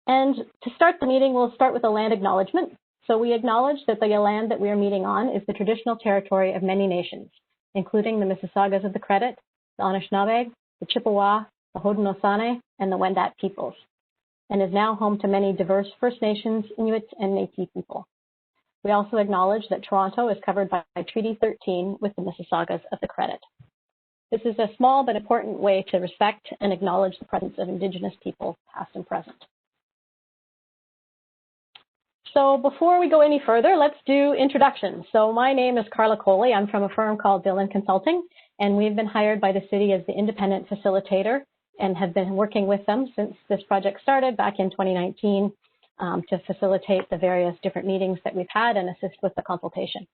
And to start the meeting, we'll start with a land acknowledgement. So we acknowledge that the land that we are meeting on is the traditional territory of many nations, including the Mississaugas of the Credit, the Anishinaabe, the Chippewa, the Haudenosaunee, and the Wendat peoples, and is now home to many diverse First Nations, Inuit, and Métis people. We also acknowledge that Toronto is covered by Treaty 13 with the Mississaugas of the Credit. This is a small but important way to respect and acknowledge the presence of Indigenous people, past and present. So before we go any further, let's do introductions. So my name is Carla Coley. I'm from a firm called Dillon Consulting, and we've been hired by the city as the independent facilitator and have been working with them since this project started back in 2019 to facilitate the various different meetings that we've had and assist with the consultation.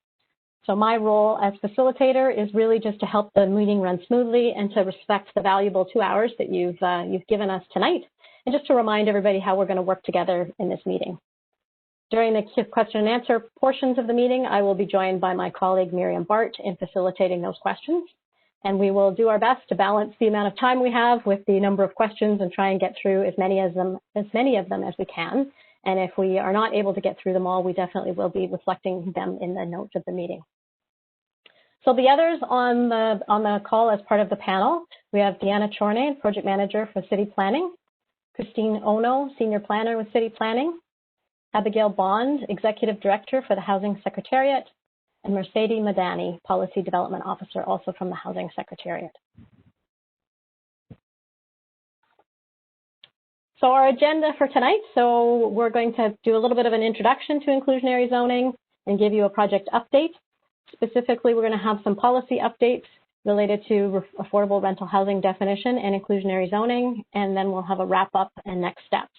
So my role as facilitator is really just to help the meeting run smoothly and to respect the valuable 2 hours that you've given us tonight, and just to remind everybody how we're going to work together in this meeting. During the question and answer portions of the meeting, I will be joined by my colleague Miriam Bart in facilitating those questions. And we will do our best to balance the amount of time we have with the number of questions and try and get through as many of them as we can. And if we are not able to get through them all, we definitely will be reflecting them in the notes of the meeting. So the others on the call as part of the panel, we have Deanna Chornay, Project Manager for City Planning, Christine Ono, Senior Planner with City Planning, Abigail Bond, Executive Director for the Housing Secretariat, and Mercedes Madani, Policy Development Officer, also from the Housing Secretariat. So our agenda for tonight, so we're going to do a little bit of an introduction to inclusionary zoning and give you a project update. Specifically, we're going to have some policy updates related to affordable rental housing definition and inclusionary zoning, and then we'll have a wrap up and next steps.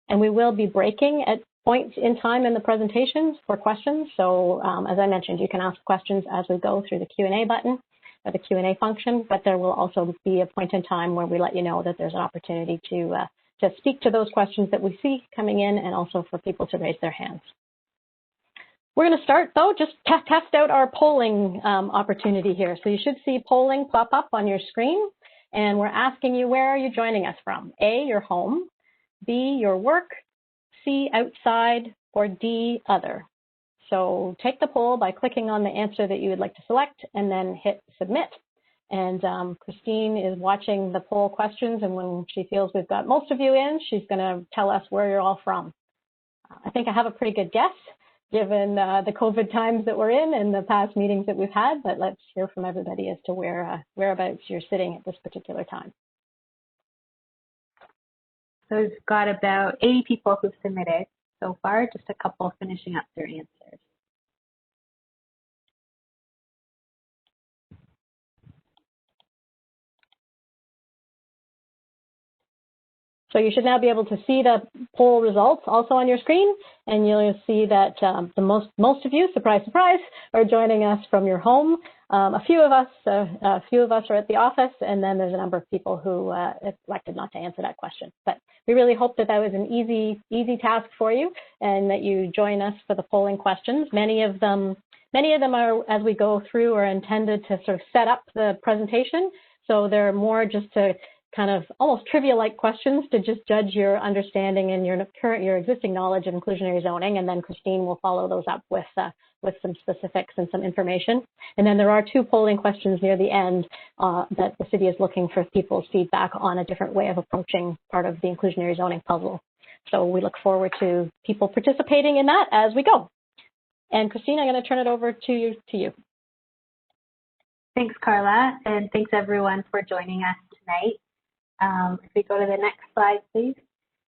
And we will be breaking at points in time in the presentations for questions. So as I mentioned, you can ask questions as we go through the Q&A button or the Q&A function, but there will also be a point in time where we let you know that there's an opportunity to speak to those questions that we see coming in, and also for people to raise their hands. We're going to start, though, just test out our polling opportunity here. So you should see polling pop up on your screen, and we're asking you, where are you joining us from? A, your home, B, your work, C, outside, or D, other. So take the poll by clicking on the answer that you would like to select and then hit submit. And Christine is watching the poll questions, and when she feels we've got most of you in, she's going to tell us where you're all from. I think I have a pretty good guess given the COVID times that we're in and the past meetings that we've had, but let's hear from everybody as to whereabouts you're sitting at this particular time. So we've got about 80 people who've submitted so far, just a couple finishing up their answers. So you should now be able to see the poll results also on your screen, and you'll see that most of you, surprise, surprise, are joining us from your home. A few of us are at the office, and then there's a number of people who elected not to answer that question. But we really hope that that was an easy task for you, and that you join us for the polling questions. Many of them are, as we go through, are intended to sort of set up the presentation. So they're more just to kind of almost trivia-like questions to just judge your understanding and your existing knowledge of inclusionary zoning, and then Christine will follow those up with some specifics and some information. And then there are 2 polling questions near the end that the city is looking for people's feedback on a different way of approaching part of the inclusionary zoning puzzle. So we look forward to people participating in that as we go. And Christine, I'm going to turn it over to you. Thanks, Carla, and thanks everyone for joining us tonight. If we go to the next slide, please.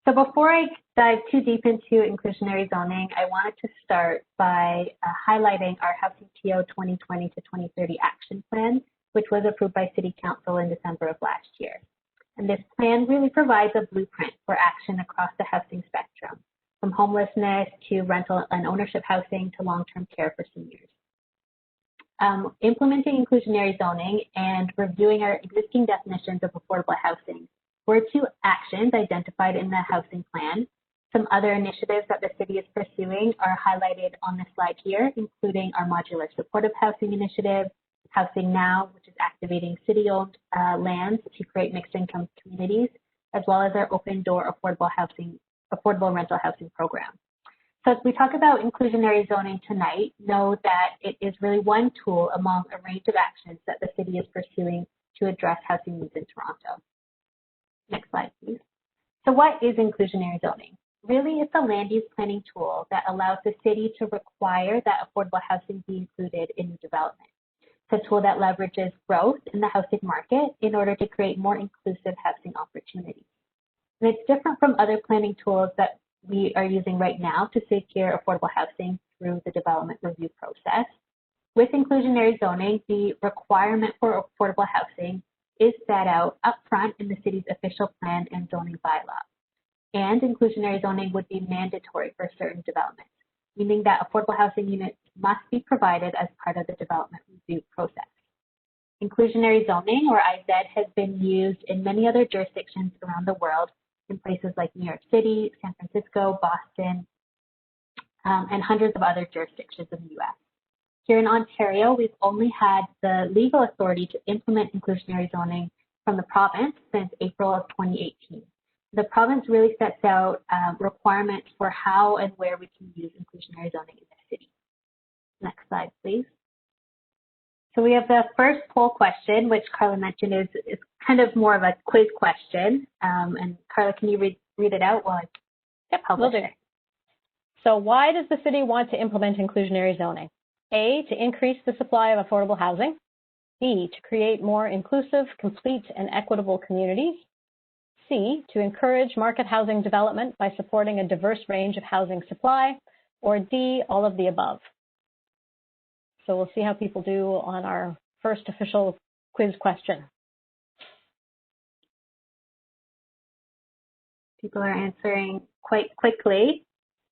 So before I dive too deep into inclusionary zoning, I wanted to start by highlighting our Housing TO 2020 to 2030 action plan, which was approved by City Council in December of last year. And this plan really provides a blueprint for action across the housing spectrum, from homelessness to rental and ownership housing to long-term care for seniors. Implementing inclusionary zoning and reviewing our existing definitions of affordable housing were 2 actions identified in the housing plan. Some other initiatives that the city is pursuing are highlighted on this slide here, including our modular supportive housing initiative, Housing Now, which is activating city-owned lands to create mixed income communities, as well as our open door affordable housing affordable rental housing program. So as we talk about inclusionary zoning tonight, know that it is really one tool among a range of actions that the city is pursuing to address housing needs in Toronto. Next slide, please. So what is inclusionary zoning? Really, it's a land use planning tool that allows the city to require that affordable housing be included in new development. It's a tool that leverages growth in the housing market in order to create more inclusive housing opportunities. And it's different from other planning tools that we are using right now to secure affordable housing through the development review process. With inclusionary zoning, the requirement for affordable housing is set out upfront in the city's official plan and zoning bylaw. And inclusionary zoning would be mandatory for certain developments, meaning that affordable housing units must be provided as part of the development review process. Inclusionary zoning, or IZ, has been used in many other jurisdictions around the world, in places like New York City, San Francisco, Boston, and hundreds of other jurisdictions in the US. Here in Ontario, we've only had the legal authority to implement inclusionary zoning from the province since April of 2018. The province really sets out requirements for how and where we can use inclusionary zoning in the city. Next slide, please. So we have the first poll question, which Carla mentioned is kind of more of a quiz question. And Carla, can you read it out while I publish it? So why does the city want to implement inclusionary zoning? A, to increase the supply of affordable housing. B, to create more inclusive, complete, and equitable communities. C, to encourage market housing development by supporting a diverse range of housing supply. Or D, all of the above. So we'll see how people do on our first official quiz question. People are answering quite quickly.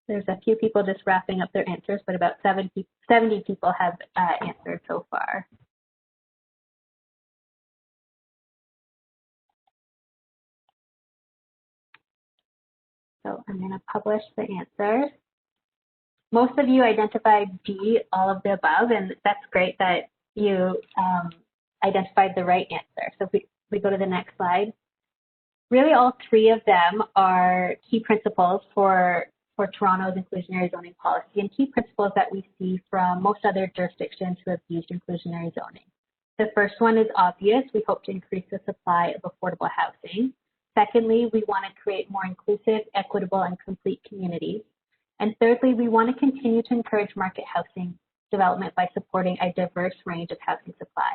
There's a few people just wrapping up their answers, but about 70 people have answered so far. So I'm going to publish the answers. Most of you identified D, all of the above, and that's great that you identified the right answer. So if we go to the next slide. Really, all three of them are key principles for Toronto's inclusionary zoning policy and key principles that we see from most other jurisdictions who have used inclusionary zoning. The first one is obvious. We hope to increase the supply of affordable housing. Secondly, we want to create more inclusive, equitable, and complete communities. And thirdly, we want to continue to encourage market housing development by supporting a diverse range of housing supply.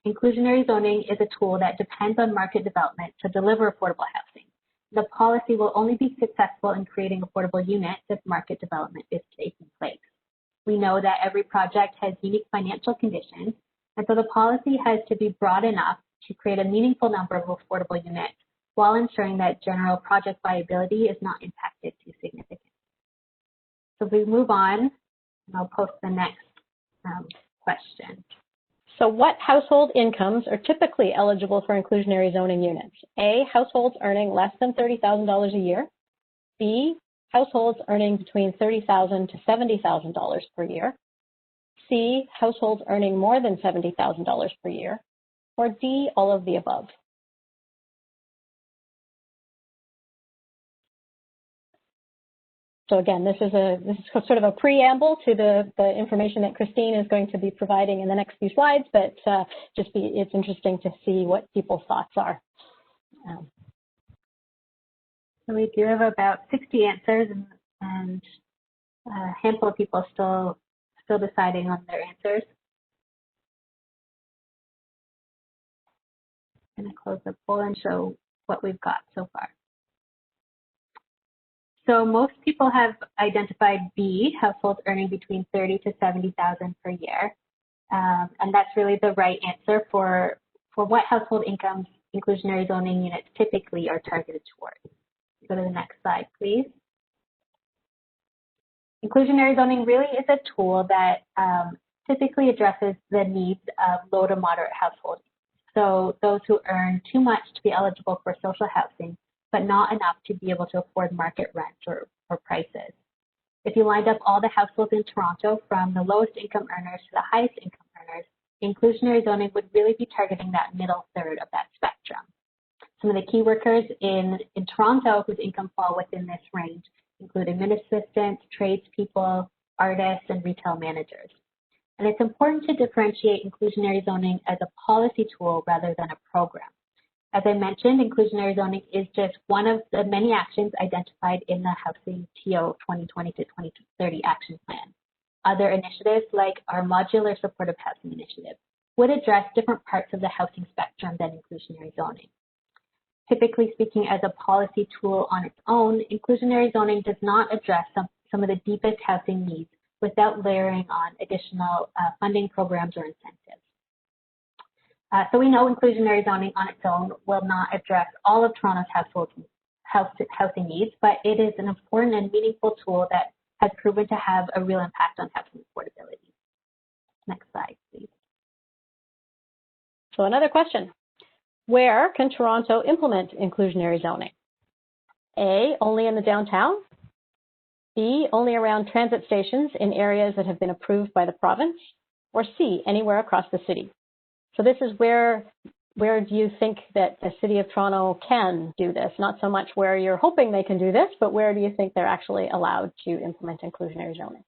Inclusionary zoning is a tool that depends on market development to deliver affordable housing. The policy will only be successful in creating affordable units if market development is taking place. We know that every project has unique financial conditions, and so the policy has to be broad enough to create a meaningful number of affordable units while ensuring that general project viability is not impacted too significantly. So if we move on, and I'll post the next question. So what household incomes are typically eligible for inclusionary zoning units? A, households earning less than $30,000 a year. B, households earning between $30,000 to $70,000 per year. C, households earning more than $70,000 per year. Or D, all of the above. So again, this is sort of a preamble to the information that Christine is going to be providing in the next few slides, but it's interesting to see what people's thoughts are. So we do have about 60 answers and a handful of people still deciding on their answers. I'm going to close the poll and show what we've got so far. So most people have identified B, households earning between $30,000 to $70,000 per year. And that's really the right answer for what household incomes inclusionary zoning units typically are targeted towards. Go to the next slide, please. Inclusionary zoning really is a tool that typically addresses the needs of low to moderate households. So those who earn too much to be eligible for social housing, but not enough to be able to afford market rent or prices. If you lined up all the households in Toronto from the lowest income earners to the highest income earners, inclusionary zoning would really be targeting that middle third of that spectrum. Some of the key workers in Toronto whose income fall within this range include admin assistants, tradespeople, artists, and retail managers. And it's important to differentiate inclusionary zoning as a policy tool rather than a program. As I mentioned, inclusionary zoning is just one of the many actions identified in the Housing TO 2020 to 2030 Action Plan. Other initiatives, like our Modular Supportive Housing Initiative, would address different parts of the housing spectrum than inclusionary zoning. Typically speaking, as a policy tool on its own, inclusionary zoning does not address some of the deepest housing needs without layering on additional funding programs or incentives. So we know inclusionary zoning on its own will not address all of Toronto's housing needs, but it is an important and meaningful tool that has proven to have a real impact on housing affordability. Next slide, please. So another question. Where can Toronto implement inclusionary zoning? A, only in the downtown. B, only around transit stations in areas that have been approved by the province. Or C, anywhere across the city. So this is where do you think that the City of Toronto can do this? Not so much where you're hoping they can do this, but where do you think they're actually allowed to implement inclusionary zoning?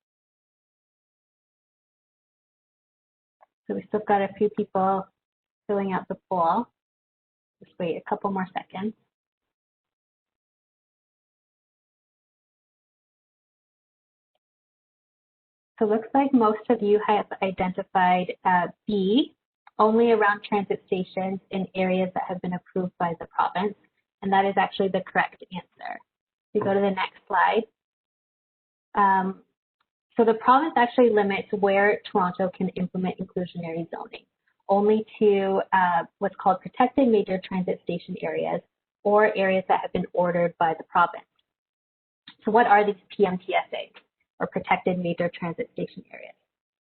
So we still got a few people filling out the poll. Just wait a couple more seconds. So it looks like most of you have identified B, only around transit stations in areas that have been approved by the province, and that is actually the correct answer. We go to the next slide. So the province actually limits where Toronto can implement inclusionary zoning, only to what's called protected major transit station areas or areas that have been ordered by the province. So what are these PMTSAs, or protected major transit station areas?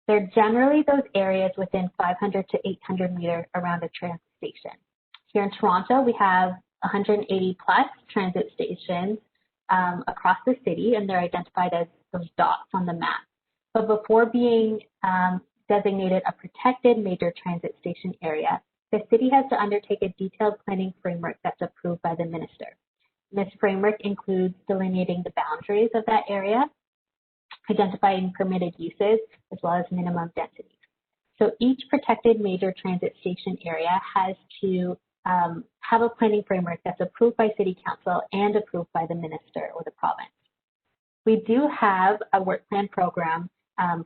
They're generally those areas within 500 to 800 meters around a transit station. Here in Toronto, we have 180 plus transit stations across the city, and they're identified as those dots on the map. But before being designated a protected major transit station area, the city has to undertake a detailed planning framework that's approved by the minister. This framework includes delineating the boundaries of that area, identifying permitted uses, as well as minimum densities. So each protected major transit station area has to have a planning framework that's approved by City Council and approved by the minister or the province. We do have a work plan program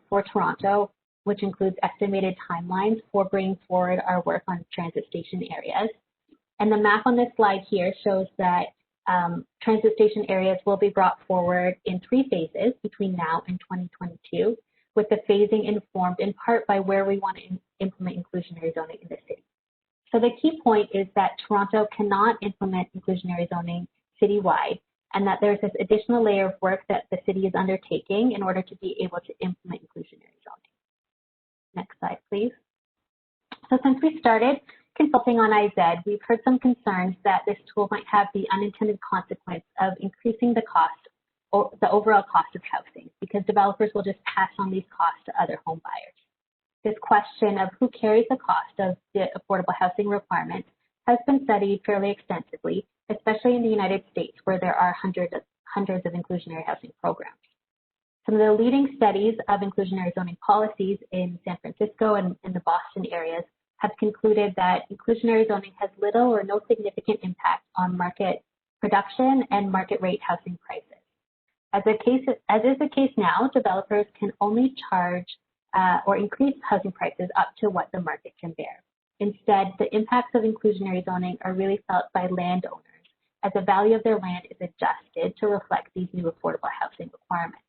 for Toronto, which includes estimated timelines for bringing forward our work on transit station areas. And the map on this slide here shows that transit station areas will be brought forward in 3 phases between now and 2022, with the phasing informed in part by where we want to implement inclusionary zoning in the city. So the key point is that Toronto cannot implement inclusionary zoning citywide, and that there's this additional layer of work that the city is undertaking in order to be able to implement inclusionary zoning. Next slide, please. So since we started consulting on IZ, we've heard some concerns that this tool might have the unintended consequence of increasing the cost or the overall cost of housing, because developers will just pass on these costs to other home buyers. This question of who carries the cost of the affordable housing requirements has been studied fairly extensively, especially in the United States, where there are hundreds of inclusionary housing programs. Some of the leading studies of inclusionary zoning policies in San Francisco and in the Boston areas have concluded that inclusionary zoning has little or no significant impact on market production and market rate housing prices. As is the case now, developers can only charge or increase housing prices up to what the market can bear. Instead, the impacts of inclusionary zoning are really felt by landowners as the value of their land is adjusted to reflect these new affordable housing requirements.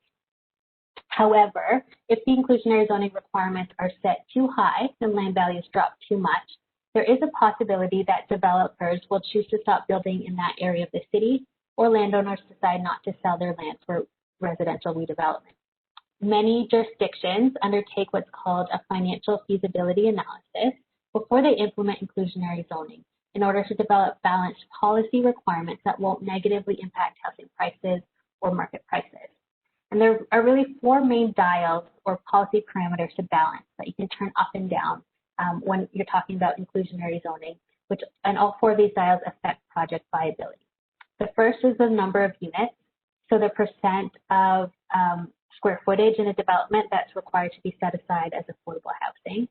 However, if the inclusionary zoning requirements are set too high and land values drop too much, there is a possibility that developers will choose to stop building in that area of the city, or landowners decide not to sell their land for residential redevelopment. Many jurisdictions undertake what's called a financial feasibility analysis before they implement inclusionary zoning in order to develop balanced policy requirements that won't negatively impact housing prices or market prices. And there are really 4 main dials or policy parameters to balance that you can turn up and down when you're talking about inclusionary zoning. and all 4 of these dials affect project viability. The first is the number of units, so the percent of square footage in a development that's required to be set aside as affordable housing.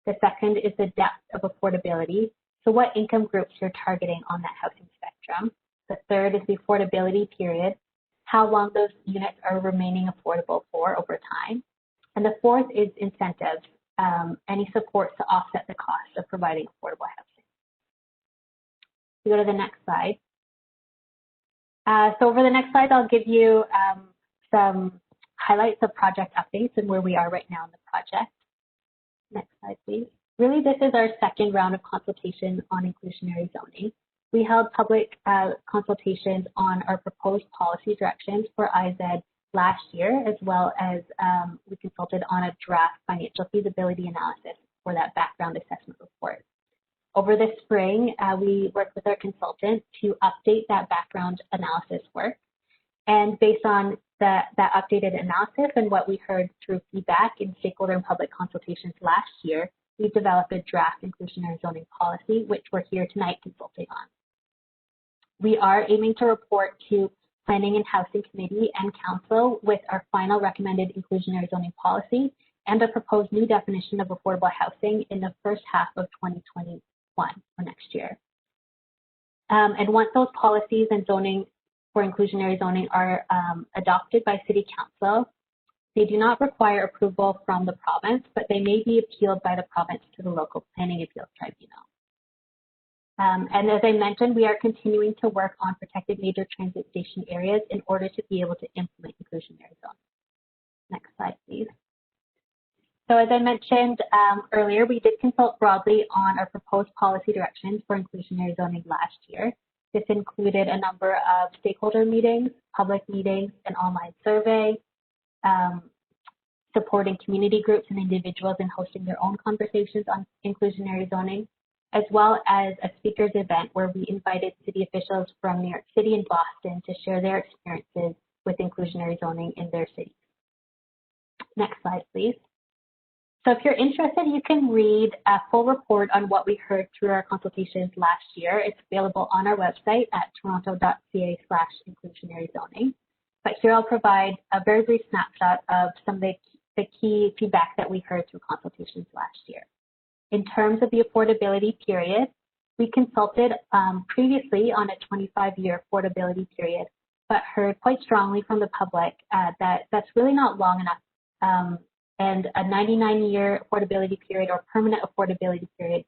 The second is the depth of affordability, so what income groups you're targeting on that housing spectrum. The third is the affordability period, how long those units are remaining affordable for over time. And the fourth is incentives, any support to offset the cost of providing affordable housing. We go to the next slide. So over the next slide, I'll give you some highlights of project updates and where we are right now in the project. Next slide, please. Really, this is our second round of consultation on inclusionary zoning. We held public consultations on our proposed policy directions for IZ last year, as well as we consulted on a draft financial feasibility analysis for that background assessment report. Over the spring, we worked with our consultant to update that background analysis work. And based on that updated analysis and what we heard through feedback in stakeholder and public consultations last year, we developed a draft inclusionary zoning policy, which we're here tonight consulting on. We are aiming to report to Planning and Housing Committee and Council with our final recommended inclusionary zoning policy and a proposed new definition of affordable housing in the first half of 2021 or next year. And once those policies and zoning for inclusionary zoning are adopted by City Council, they do not require approval from the province, but they may be appealed by the province to the local planning appeals tribunal. And as I mentioned, we are continuing to work on protected major transit station areas in order to be able to implement inclusionary zoning. Next slide, please. So as I mentioned earlier, we did consult broadly on our proposed policy directions for inclusionary zoning last year. This included a number of stakeholder meetings, public meetings, an online survey, supporting community groups and individuals in hosting their own conversations on inclusionary zoning, as well as a speakers event where we invited city officials from New York City and Boston to share their experiences with inclusionary zoning in their cities. Next slide, please. So if you're interested, you can read a full report on what we heard through our consultations last year. It's available on our website at toronto.ca/inclusionary zoning. But here I'll provide a very brief snapshot of some of the key feedback that we heard through consultations last year. In terms of the affordability period, we consulted previously on a 25-year affordability period, but heard quite strongly from the public that that's really not long enough. And a 99-year affordability period or permanent affordability period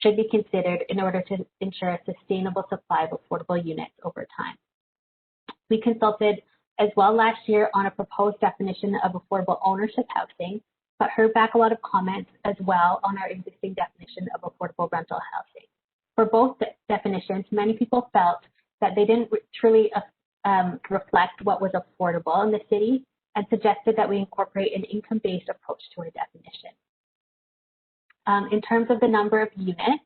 should be considered in order to ensure a sustainable supply of affordable units over time. We consulted as well last year on a proposed definition of affordable ownership housing, but heard back a lot of comments as well on our existing definition of affordable rental housing. For both definitions, many people felt that they didn't truly reflect what was affordable in the city, and suggested that we incorporate an income-based approach to our definition. In terms of the number of units,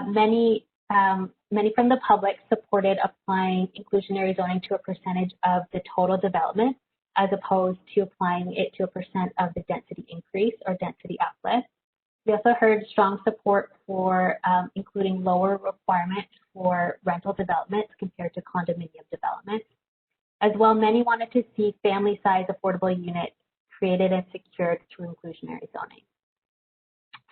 many from the public supported applying inclusionary zoning to a percentage of the total development, as opposed to applying it to a percent of the density increase or density uplift. We also heard strong support for including lower requirements for rental developments compared to condominium developments. As well, many wanted to see family-size affordable units created and secured through inclusionary zoning.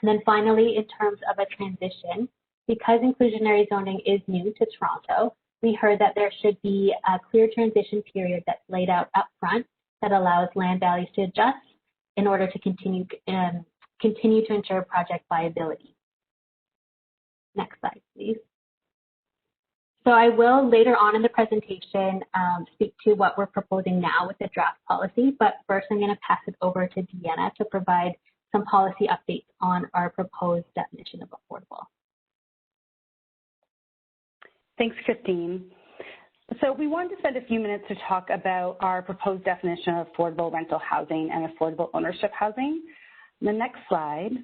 And then finally, in terms of a transition, because inclusionary zoning is new to Toronto, we heard that there should be a clear transition period that's laid out up front that allows land values to adjust in order to continue to ensure project viability. Next slide, please. So I will later on in the presentation speak to what we're proposing now with the draft policy, but first I'm going to pass it over to Deanna to provide some policy updates on our proposed definition of affordable. Thanks, Christine. So we wanted to spend a few minutes to talk about our proposed definition of affordable rental housing and affordable ownership housing. The next slide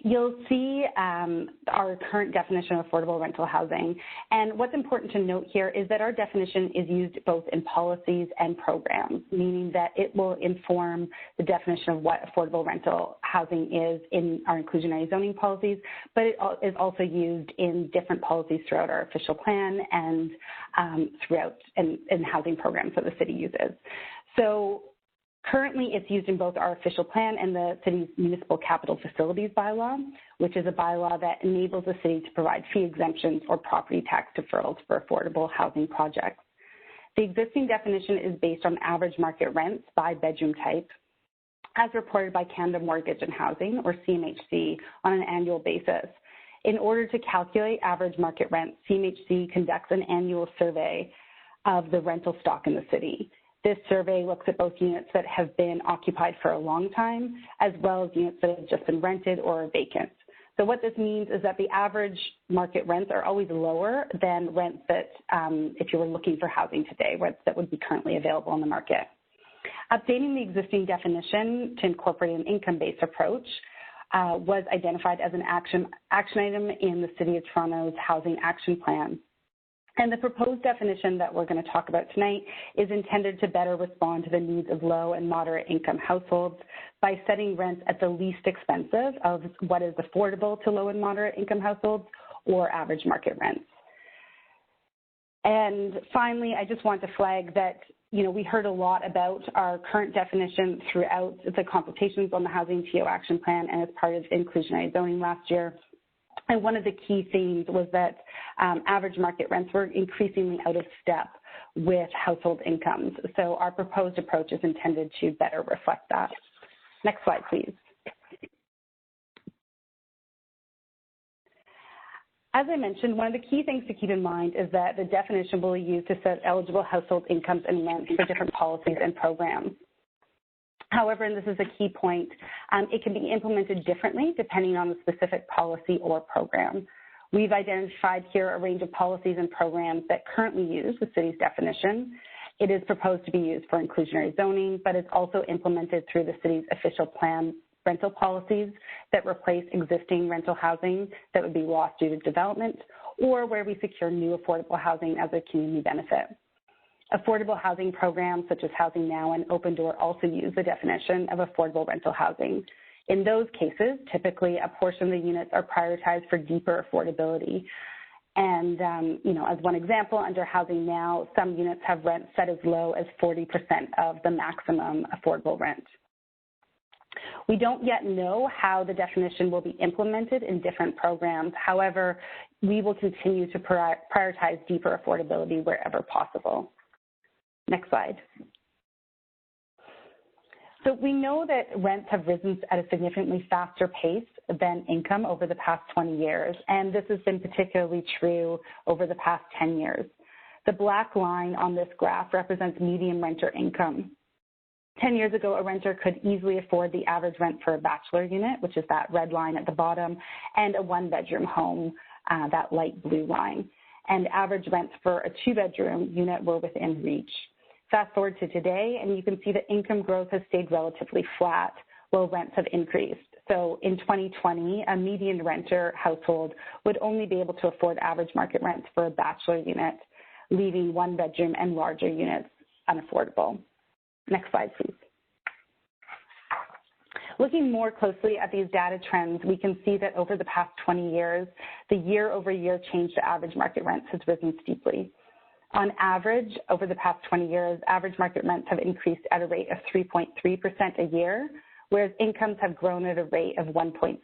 you'll see our current definition of affordable rental housing. And what's important to note here is that our definition is used both in policies and programs, meaning that it will inform the definition of what affordable rental housing is in our inclusionary zoning policies, but it is also used in different policies throughout our official plan and throughout in housing programs that the city uses. So currently, it's used in both our official plan and the city's municipal capital facilities bylaw, which is a bylaw that enables the city to provide fee exemptions or property tax deferrals for affordable housing projects. The existing definition is based on average market rents by bedroom type, as reported by Canada Mortgage and Housing, or CMHC, on an annual basis. In order to calculate average market rent, CMHC conducts an annual survey of the rental stock in the city. This survey looks at both units that have been occupied for a long time, as well as units that have just been rented or are vacant. So what this means is that the average market rents are always lower than rents that, if you were looking for housing today, rents that would be currently available on the market. Updating the existing definition to incorporate an income-based approach was identified as an action item in the City of Toronto's Housing Action Plan. And the proposed definition that we're going to talk about tonight is intended to better respond to the needs of low and moderate income households by setting rents at the least expensive of what is affordable to low and moderate income households or average market rents. And finally, I just want to flag that, you know, we heard a lot about our current definition throughout the consultations on the Housing TO Action Plan and as part of inclusionary zoning last year. And one of the key themes was that average market rents were increasingly out of step with household incomes. So our proposed approach is intended to better reflect that. Next slide, please. As I mentioned, one of the key things to keep in mind is that the definition will be used to set eligible household incomes and rents for different policies and programs. However, and this is a key point, it can be implemented differently depending on the specific policy or program. We've identified here a range of policies and programs that currently use the city's definition. It is proposed to be used for inclusionary zoning, but it's also implemented through the city's official plan rental policies that replace existing rental housing that would be lost due to development, or where we secure new affordable housing as a community benefit. Affordable housing programs such as Housing Now and Open Door also use the definition of affordable rental housing. In those cases, typically a portion of the units are prioritized for deeper affordability. And, you know, as one example, under Housing Now, some units have rents set as low as 40% of the maximum affordable rent. We don't yet know how the definition will be implemented in different programs. However, we will continue to prioritize deeper affordability wherever possible. Next slide. So we know that rents have risen at a significantly faster pace than income over the past 20 years, and this has been particularly true over the past 10 years. The black line on this graph represents median renter income. 10 years ago, a renter could easily afford the average rent for a bachelor unit, which is that red line at the bottom, and a one-bedroom home, that light blue line. And average rents for a two-bedroom unit were within reach. Fast forward to today, and you can see that income growth has stayed relatively flat while rents have increased. So in 2020, a median renter household would only be able to afford average market rents for a bachelor unit, leaving one-bedroom and larger units unaffordable. Next slide, please. Looking more closely at these data trends, we can see that over the past 20 years, the year-over-year change to average market rents has risen steeply. On average, over the past 20 years, average market rents have increased at a rate of 3.3% a year, whereas incomes have grown at a rate of 1.7%.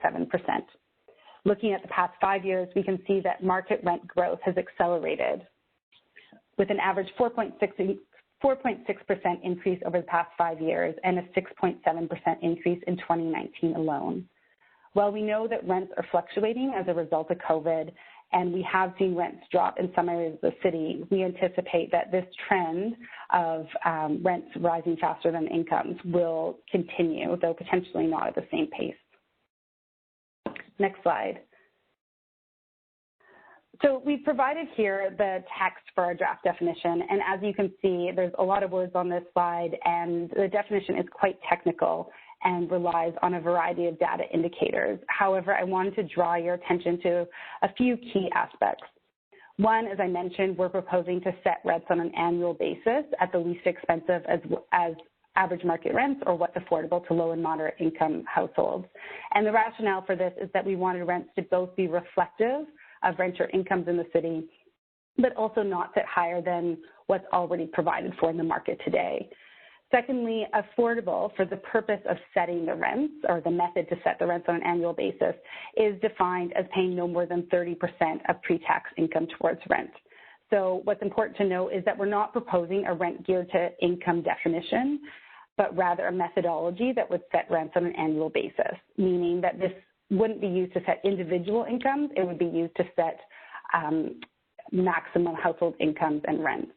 Looking at the past 5 years, we can see that market rent growth has accelerated with an average 4.6% increase over the past 5 years and a 6.7% increase in 2019 alone. While we know that rents are fluctuating as a result of COVID, and we have seen rents drop in some areas of the city, we anticipate that this trend of rents rising faster than incomes will continue, though potentially not at the same pace. Next slide. So we've provided here the text for our draft definition, and as you can see, there's a lot of words on this slide, and the definition is quite technical and relies on a variety of data indicators. However, I wanted to draw your attention to a few key aspects. One, as I mentioned, we're proposing to set rents on an annual basis at the least expensive as average market rents, or what's affordable to low and moderate income households. And the rationale for this is that we wanted rents to both be reflective of renter incomes in the city, but also not set higher than what's already provided for in the market today. Secondly, affordable for the purpose of setting the rents, or the method to set the rents on an annual basis, is defined as paying no more than 30% of pre-tax income towards rent. So what's important to note is that we're not proposing a rent geared to income definition, but rather a methodology that would set rents on an annual basis, meaning that this wouldn't be used to set individual incomes, it would be used to set maximum household incomes and rents.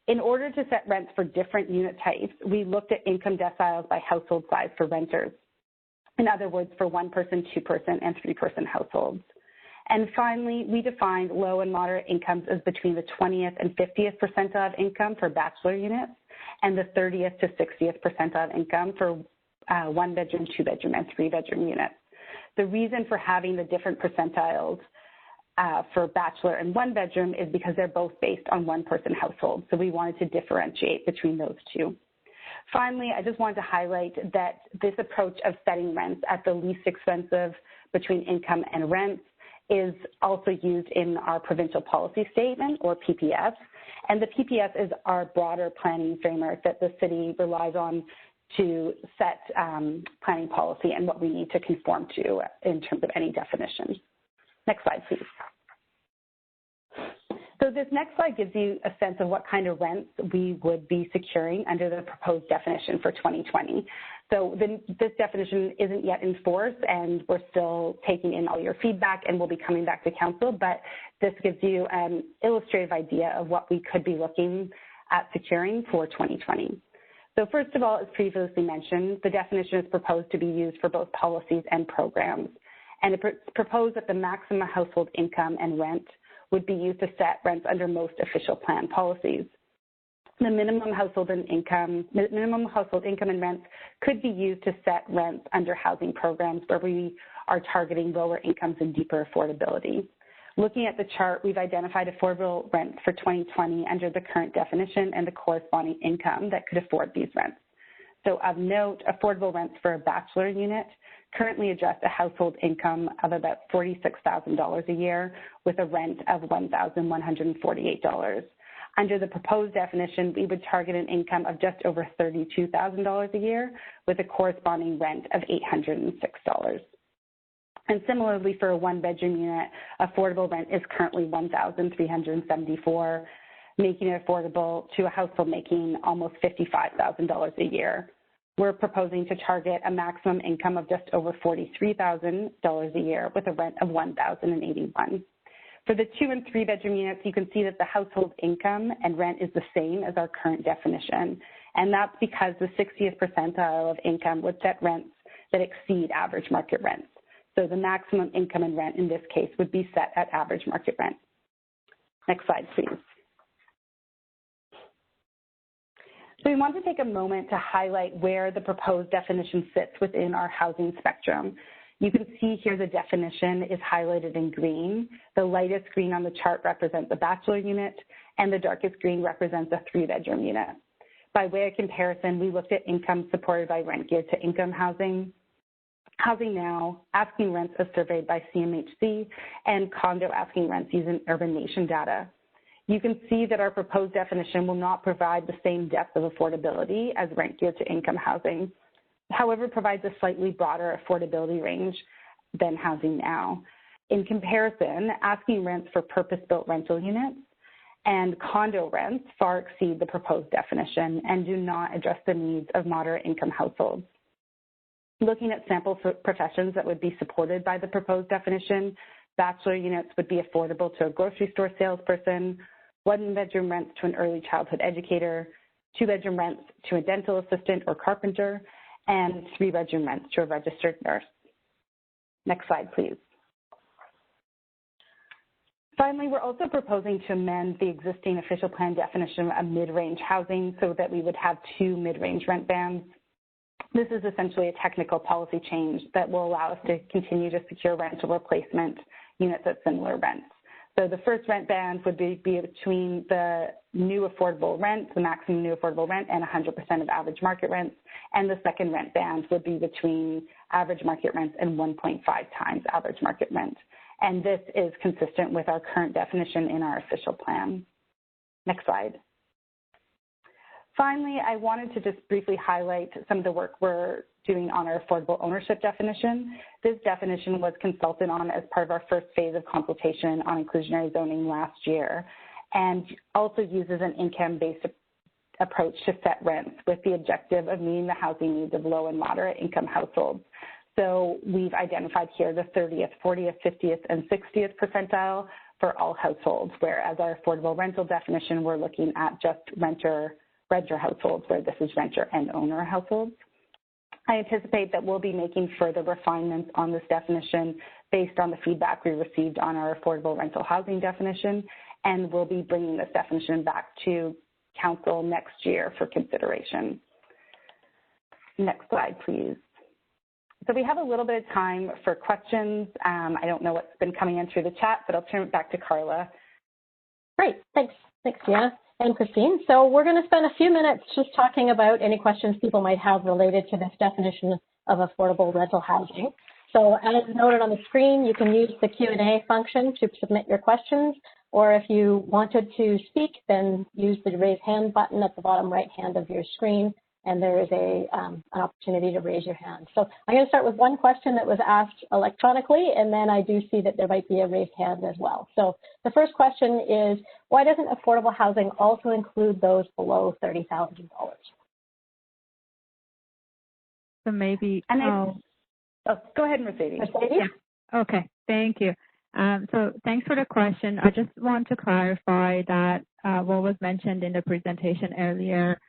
In order to set rents for different unit types, we looked at income deciles by household size for renters. In other words, for one-person, two-person, and three-person households. And finally, we defined low and moderate incomes as between the 20th and 50th percentile of income for bachelor units and the 30th to 60th percentile of income for one-bedroom, two-bedroom, and three-bedroom units. The reason for having the different percentiles for bachelor and one-bedroom is because they're both based on one-person households, so we wanted to differentiate between those two. Finally, I just wanted to highlight that this approach of setting rents at the least expensive between income and rents is also used in our provincial policy statement, or PPS, and the PPS is our broader planning framework that the city relies on to set planning policy and what we need to conform to in terms of any definition. Next slide, please. So this next slide gives you a sense of what kind of rents we would be securing under the proposed definition for 2020. So this definition isn't yet in force, and we're still taking in all your feedback, and we'll be coming back to council, but this gives you an illustrative idea of what we could be looking at securing for 2020. So first of all, as previously mentioned, the definition is proposed to be used for both policies and programs. And it's proposed that the maximum household income and rent would be used to set rents under most official plan policies. The minimum household income and rents could be used to set rents under housing programs where we are targeting lower incomes and deeper affordability. Looking at the chart, we've identified affordable rents for 2020 under the current definition and the corresponding income that could afford these rents. So of note, affordable rents for a bachelor unit currently address a household income of about $46,000 a year with a rent of $1,148. Under the proposed definition, we would target an income of just over $32,000 a year with a corresponding rent of $806. And similarly, for a one-bedroom unit, affordable rent is currently $1,374, making it affordable to a household making almost $55,000 a year. We're proposing to target a maximum income of just over $43,000 a year with a rent of $1,081. For the two- and three-bedroom units, you can see that the household income and rent is the same as our current definition, and that's because the 60th percentile of income would set rents that exceed average market rents. So the maximum income and rent in this case would be set at average market rent. Next slide, please. So we want to take a moment to highlight where the proposed definition sits within our housing spectrum. You can see here the definition is highlighted in green. The lightest green on the chart represents a bachelor unit, and the darkest green represents a three-bedroom unit. By way of comparison, we looked at income supported by rent geared to income housing, Housing Now, asking rents as surveyed by CMHC, and condo asking rents using Urban Nation data. You can see that our proposed definition will not provide the same depth of affordability as rent geared to income housing, however, provides a slightly broader affordability range than Housing Now. In comparison, asking rents for purpose-built rental units and condo rents far exceed the proposed definition and do not address the needs of moderate income households. Looking at sample professions that would be supported by the proposed definition, bachelor units would be affordable to a grocery store salesperson, one-bedroom rents to an early childhood educator, two-bedroom rents to a dental assistant or carpenter, and three-bedroom rents to a registered nurse. Next slide, please. Finally, we're also proposing to amend the existing official plan definition of mid-range housing so that we would have two mid-range rent bands. This is essentially a technical policy change that will allow us to continue to secure rental replacement units at similar rents. So the first rent band would be between the new affordable rent, the maximum new affordable rent, and 100% of average market rents. And the second rent band would be between average market rents and 1.5 times average market rent. And this is consistent with our current definition in our official plan. Next slide. Finally, I wanted to just briefly highlight some of the work we're doing on our affordable ownership definition. This definition was consulted on as part of our first phase of consultation on inclusionary zoning last year, and also uses an income-based approach to set rents with the objective of meeting the housing needs of low and moderate income households. So we've identified here the 30th, 40th, 50th, and 60th percentile for all households, whereas our affordable rental definition, we're looking at just renter households, where this is renter and owner households. I anticipate that we'll be making further refinements on this definition based on the feedback we received on our affordable rental housing definition, and we'll be bringing this definition back to Council next year for consideration. Next slide, please. So we have a little bit of time for questions. I don't know what's been coming in through the chat, but I'll turn it back to Carla. Great, thanks. Thanks, Deanna and Christine. So we're going to spend a few minutes just talking about any questions people might have related to this definition of affordable rental housing. So as noted on the screen, you can use the Q&A function to submit your questions, or if you wanted to speak, then use the raise hand button at the bottom right hand of your screen, and there is an opportunity to raise your hand. So I'm going to start with one question that was asked electronically, and then I do see that there might be a raised hand as well. So the first question is, why doesn't affordable housing also include those below $30,000? So maybe, go ahead, Mercedes. Yeah. Okay, thank you. So thanks for the question. I just want to clarify that what was mentioned in the presentation earlier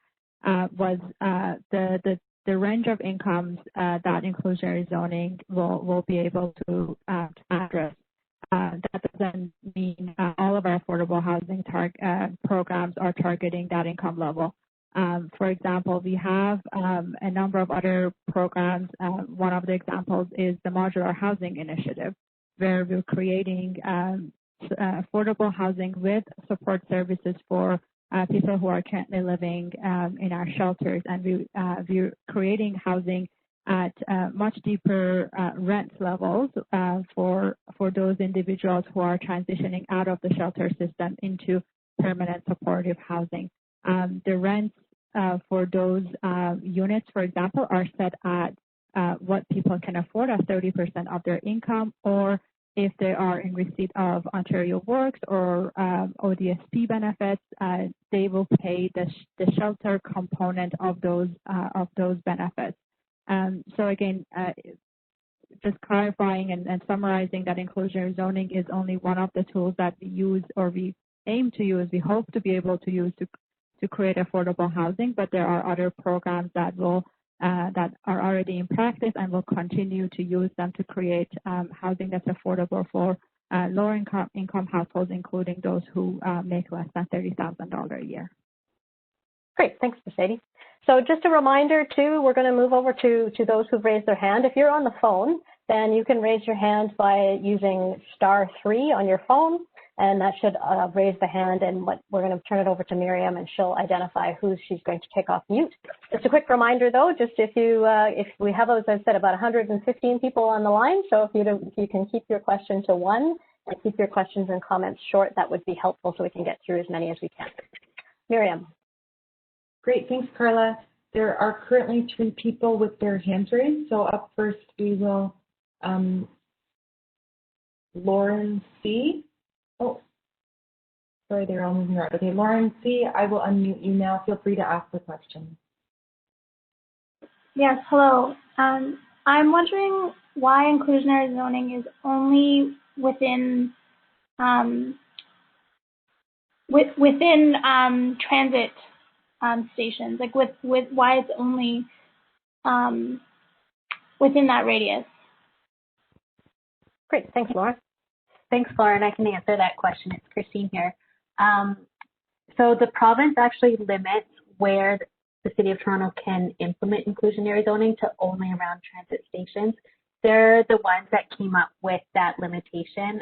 was the range of incomes that inclusionary zoning will be able to address. That doesn't mean all of our affordable housing programs are targeting that income level. For example, we have a number of other programs. One of the examples is the Modular Housing Initiative, where we're creating affordable housing with support services for people who are currently living in our shelters, and we're creating housing at much deeper rent levels for those individuals who are transitioning out of the shelter system into permanent supportive housing. The rents for those units, for example, are set at what people can afford at 30% of their income, or if they are in receipt of Ontario Works or ODSP benefits, they will pay the shelter component of those benefits. So again, just clarifying and summarizing that inclusionary zoning is only one of the tools that we use, or we aim to use, we hope to be able to use to create affordable housing, but there are other programs that are already in practice and will continue to use them to create housing that's affordable for lower income households, including those who make less than $30,000 a year. Great, thanks, Mercedes. So just a reminder too, we're going to move over to those who've raised their hand. If you're on the phone, then you can raise your hand by using *3 on your phone, and that should raise the hand, and we're going to turn it over to Miriam, and she'll identify who she's going to take off mute. Just a quick reminder though, just if we have, as I said, about 115 people on the line, so if you can keep your question to one and keep your questions and comments short, that would be helpful so we can get through as many as we can. Miriam. Great, thanks, Carla. There are currently 3 people with their hands raised. So up first, we will Lauren C. Oh, sorry, they're all moving around. Okay, Lauren C., I will unmute you now. Feel free to ask the question. Yes, hello. I'm wondering why inclusionary zoning is only within transit stations, like with why it's only within that radius. Great, thanks, Laura. Thanks, Lauren. I can answer that question. It's Christine here. So the province actually limits where the City of Toronto can implement inclusionary zoning to only around transit stations. They're the ones that came up with that limitation.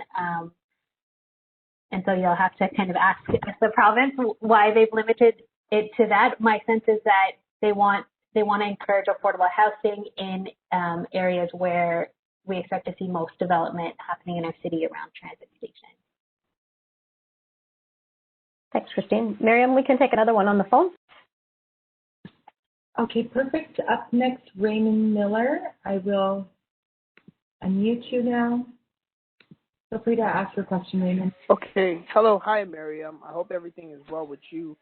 And so you'll have to kind of ask the province why they've limited it to that. My sense is that they want to encourage affordable housing in areas where we expect to see most development happening in our city around transit stations. Thanks, Christine. Miriam, we can take another one on the phone. Okay, perfect. Up next, Raymond Miller. I will unmute you now. Feel free to ask your question, Raymond. Okay. Hello. Hi, Miriam. I hope everything is well with you.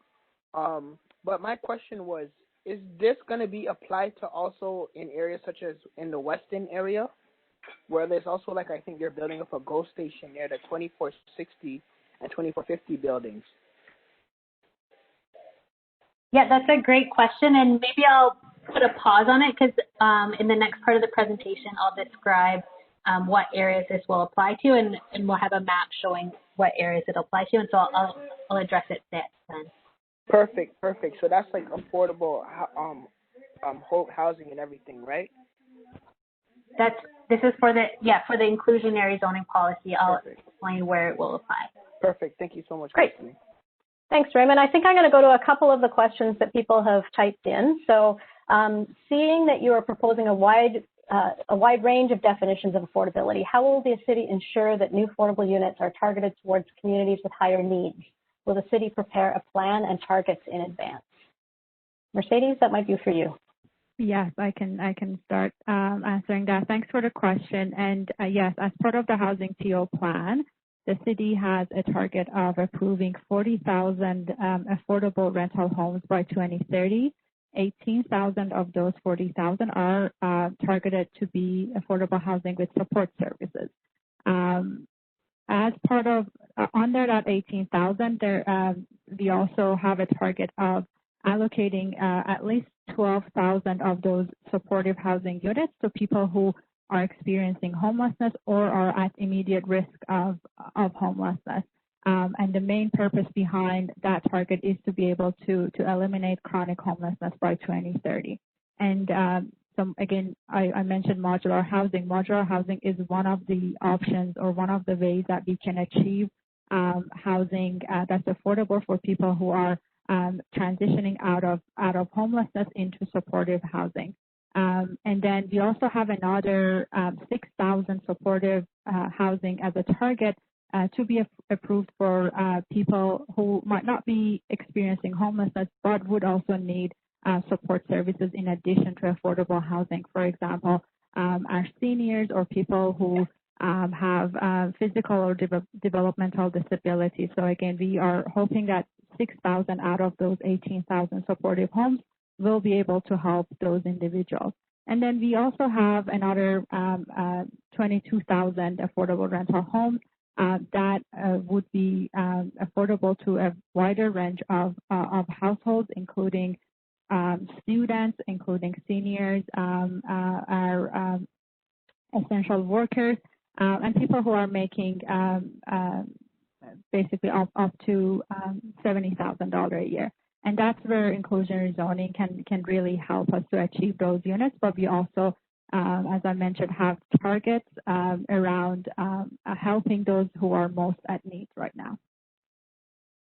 But my question was, is this going to be applied to also in areas such as in the Weston area, where there's also, like, I think they're building up a GO station near the 2460 and 2450 buildings? Yeah, that's a great question, and maybe I'll put a pause on it because in the next part of the presentation, I'll describe what areas this will apply to, and we'll have a map showing what areas it applies to, and so I'll address it then. Perfect. So that's like affordable housing and everything, right? This is for the inclusionary zoning policy. I'll explain where it will apply. Perfect. Thank you so much. Great. Thanks, Raymond. I think I'm going to go to a couple of the questions that people have typed in. So seeing that you are proposing a wide range of definitions of affordability, how will the city ensure that new affordable units are targeted towards communities with higher needs? Will the city prepare a plan and targets in advance? Mercedes, that might be for you. Yes, I can start answering that. Thanks for the question. And yes, as part of the Housing TO plan, the city has a target of approving 40,000 affordable rental homes by 2030. 18,000 of those 40,000 are targeted to be affordable housing with support services. As part of, under that 18,000, we also have a target of allocating at least 12,000 of those supportive housing units to people who are experiencing homelessness or are at immediate risk of homelessness. And the main purpose behind that target is to be able to eliminate chronic homelessness by 2030. And again, I mentioned modular housing. Modular housing is one of the options or one of the ways that we can achieve housing that's affordable for people who are transitioning out of homelessness into supportive housing. And then we also have another 6,000 supportive housing as a target to be approved for people who might not be experiencing homelessness but would also need support services in addition to affordable housing. For example, our seniors or people who have physical or developmental disabilities. So again, we are hoping that 6,000 out of those 18,000 supportive homes will be able to help those individuals. And then we also have another 22,000 affordable rental homes that would be affordable to a wider range of households, including students, including seniors, our essential workers, and people who are making basically up to $70,000 a year. And that's where inclusionary zoning can really help us to achieve those units. But we also, as I mentioned, have targets around helping those who are most at need right now.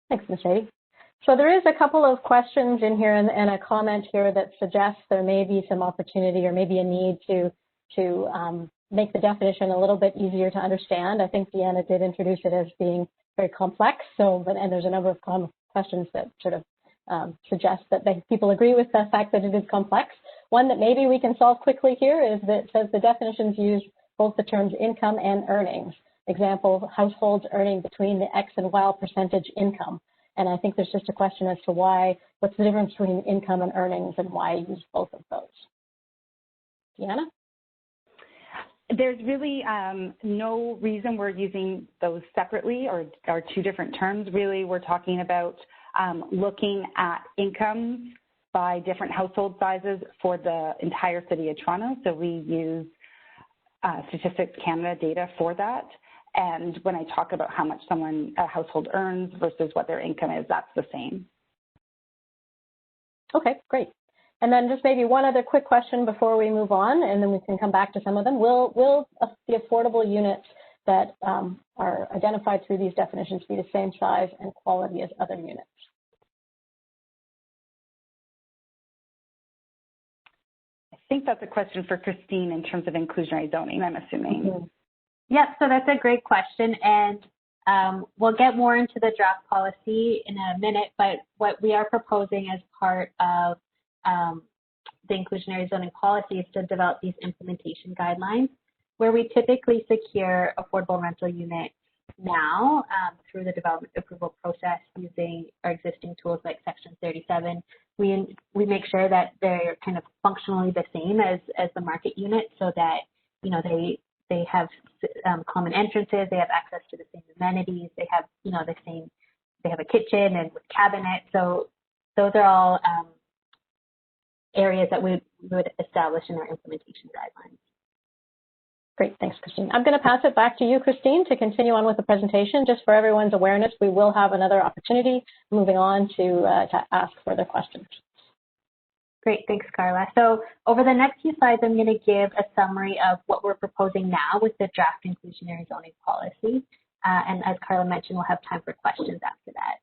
Thanks, Ms. Shady. So there is a couple of questions in here and a comment here that suggests there may be some opportunity or maybe a need to make the definition a little bit easier to understand. I think Deanna did introduce it as being very complex. And there's a number of questions that sort of suggest that people agree with the fact that it is complex. One that maybe we can solve quickly here is that it says the definitions use both the terms income and earnings. Example, households earning between the X and Y percentage income. And I think there's just a question as to what's the difference between income and earnings and why use both of those. Deanna? There's really no reason we're using those separately or two different terms. Really, we're talking about looking at income by different household sizes for the entire city of Toronto. So we use Statistics Canada data for that. And when I talk about how much a household earns versus what their income is, that's the same. Okay, great. And then just maybe one other quick question before we move on, and then we can come back to some of them. Will the affordable units that are identified through these definitions be the same size and quality as other units? I think that's a question for Christine in terms of inclusionary zoning, I'm assuming. Mm-hmm. Yep, so that's a great question, and we'll get more into the draft policy in a minute, but what we are proposing as part of the inclusionary zoning policy is to develop these implementation guidelines, where we typically secure affordable rental units now through the development approval process using our existing tools like Section 37. We make sure that they're kind of functionally the same as the market unit, so that they have common entrances, they have access to the same amenities, they have they have a kitchen and with cabinet. So those are all areas that we would establish in our implementation guidelines. Great, thanks, Christine. I'm going to pass it back to you, Christine, to continue on with the presentation. Just for everyone's awareness, we will have another opportunity moving on to ask further questions. Great, thanks, Carla. So over the next few slides, I'm going to give a summary of what we're proposing now with the draft inclusionary zoning policy. And as Carla mentioned, we'll have time for questions after that.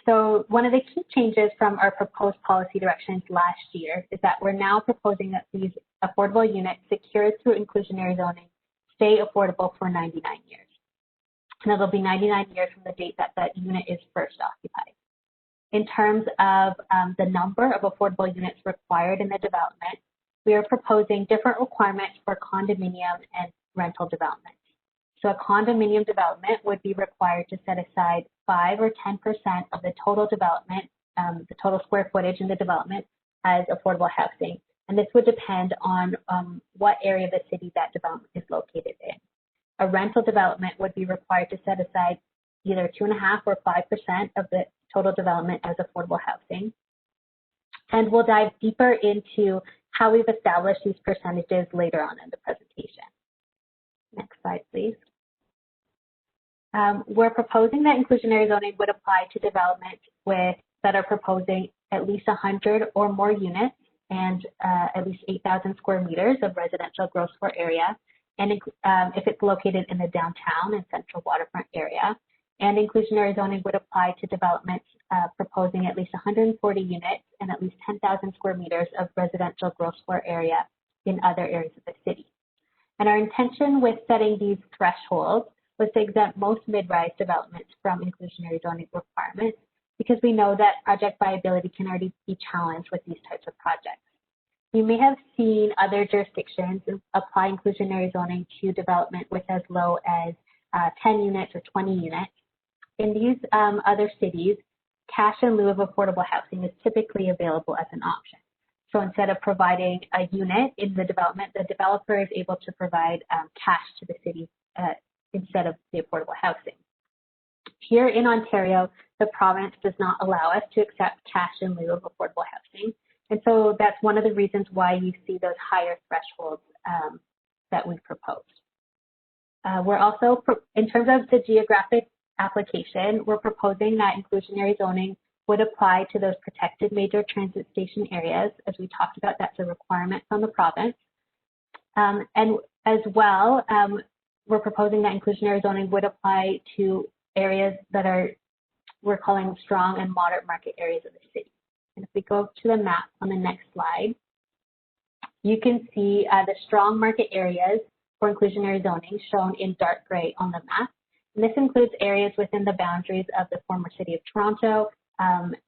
So one of the key changes from our proposed policy directions last year is that we're now proposing that these affordable units secured through inclusionary zoning stay affordable for 99 years. And it'll be 99 years from the date that that unit is first occupied. In terms of the number of affordable units required in the development, we are proposing different requirements for condominium and rental development. So a condominium development would be required to set aside 5 or 10% of the total development, the total square footage in the development as affordable housing. And this would depend on what area of the city that development is located in. A rental development would be required to set aside either 2.5 or 5% of the total development as affordable housing. And we'll dive deeper into how we've established these percentages later on in the presentation. Next slide, please. We're proposing that inclusionary zoning would apply to development that are proposing at least 100 or more units and at least 8,000 square meters of residential gross floor area, and if it's located in the downtown and central waterfront area. And inclusionary zoning would apply to developments proposing at least 140 units and at least 10,000 square meters of residential gross floor area in other areas of the city. And our intention with setting these thresholds was to exempt most mid-rise developments from inclusionary zoning requirements, because we know that project viability can already be challenged with these types of projects. You may have seen other jurisdictions apply inclusionary zoning to development with as low as 10 units or 20 units. In these other cities, cash in lieu of affordable housing is typically available as an option. So instead of providing a unit in the development, the developer is able to provide cash to the city instead of the affordable housing. Here in Ontario, the province does not allow us to accept cash in lieu of affordable housing. And so that's one of the reasons why you see those higher thresholds that we proposed. We're also, in terms of the geographic application, we're proposing that inclusionary zoning would apply to those protected major transit station areas. As we talked about, that's a requirement from the province. And as well, we're proposing that inclusionary zoning would apply to areas that we're calling strong and moderate market areas of the city. And if we go to the map on the next slide, you can see the strong market areas for inclusionary zoning shown in dark gray on the map. And this includes areas within the boundaries of the former city of Toronto,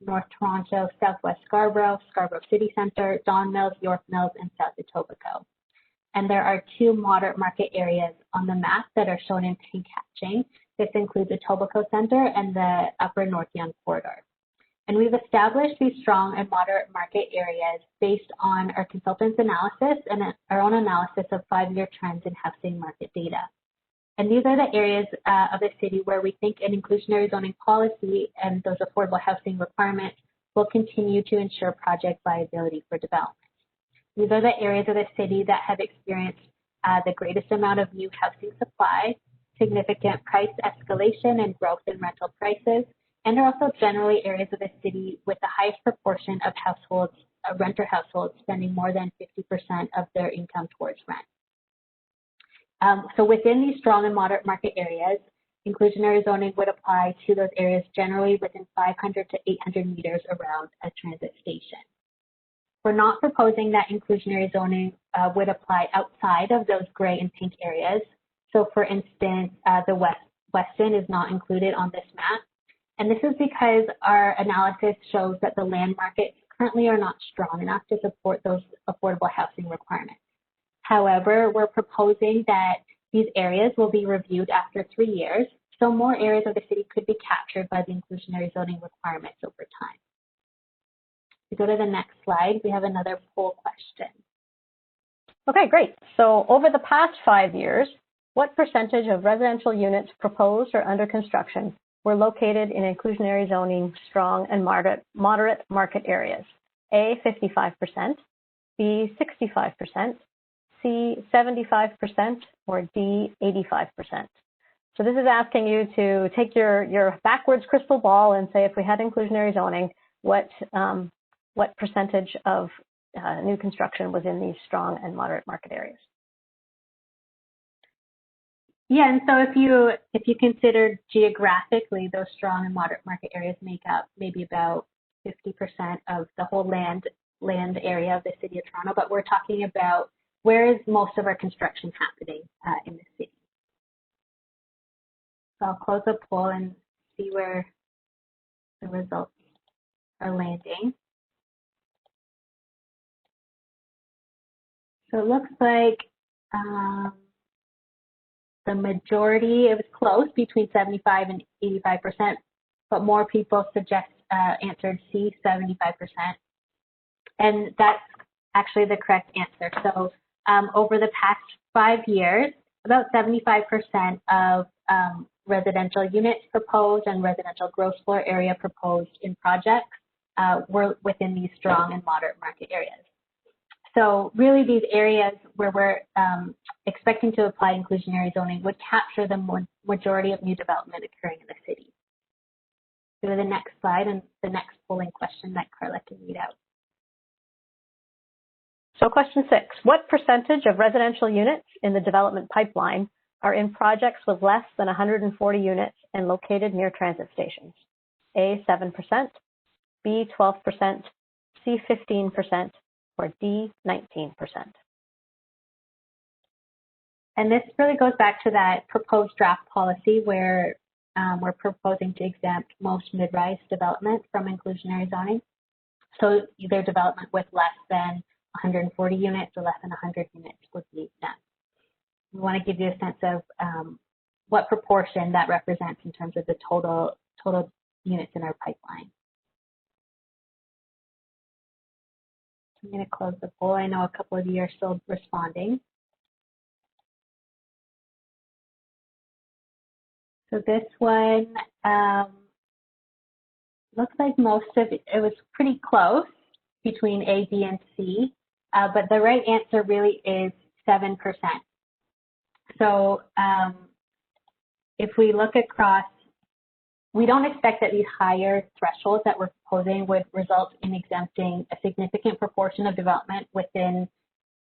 North Toronto, Southwest Scarborough, Scarborough City Centre, Don Mills, York Mills, and South Etobicoke. And there are 2 moderate market areas on the map that are shown in pink hatching. This includes Etobicoke Centre and the Upper North Yonge Corridor. And we've established these strong and moderate market areas based on our consultants' analysis and our own analysis of 5-year trends in housing market data. And these are the areas of the city where we think an inclusionary zoning policy and those affordable housing requirements will continue to ensure project viability for development. These are the areas of the city that have experienced the greatest amount of new housing supply, significant price escalation and growth in rental prices, and are also generally areas of the city with the highest proportion of households, renter households spending more than 50% of their income towards rent. So within these strong and moderate market areas, inclusionary zoning would apply to those areas generally within 500 to 800 meters around a transit station. We're not proposing that inclusionary zoning would apply outside of those gray and pink areas. So for instance, the Weston is not included on this map. And this is because our analysis shows that the land markets currently are not strong enough to support those affordable housing requirements. However, we're proposing that these areas will be reviewed after 3 years, so more areas of the city could be captured by the inclusionary zoning requirements over time. If we go to the next slide, we have another poll question. Okay, great. So over the past 5 years, what percentage of residential units proposed or under construction were located in inclusionary zoning strong and moderate market areas? A, 55%, B, 65%, C, 75%, or D, 85%. So this is asking you to take your backwards crystal ball and say, if we had inclusionary zoning, what percentage of new construction was in these strong and moderate market areas? Yeah, and so if you consider geographically, those strong and moderate market areas make up maybe about 50% of the whole land area of the city of Toronto, but we're talking about where is most of our construction happening in the city. So I'll close the poll and see where the results are landing. So it looks like the majority, it was close, between 75 and 85%, but more people answered C, 75%. And that's actually the correct answer. So over the past 5 years, about 75% of residential units proposed and residential gross floor area proposed in projects were within these strong and moderate market areas. So really these areas where we're expecting to apply inclusionary zoning would capture the majority of new development occurring in the city. Go to the next slide and the next polling question that Carla can read out. So question 6, what percentage of residential units in the development pipeline are in projects with less than 140 units and located near transit stations? A, 7%, B, 12%, C, 15%, or D, 19%. And this really goes back to that proposed draft policy where we're proposing to exempt most mid-rise development from inclusionary zoning. So either development with less than 140 units or less than 100 units would be exempt. We want to give you a sense of what proportion that represents in terms of the total units in our pipeline. I'm going to close the poll. I know a couple of you are still responding. So this one looks like most of it was pretty close between A, B, and C, but the right answer really is 7%. So if we look across, we don't expect that these higher thresholds that we're proposing would result in exempting a significant proportion of development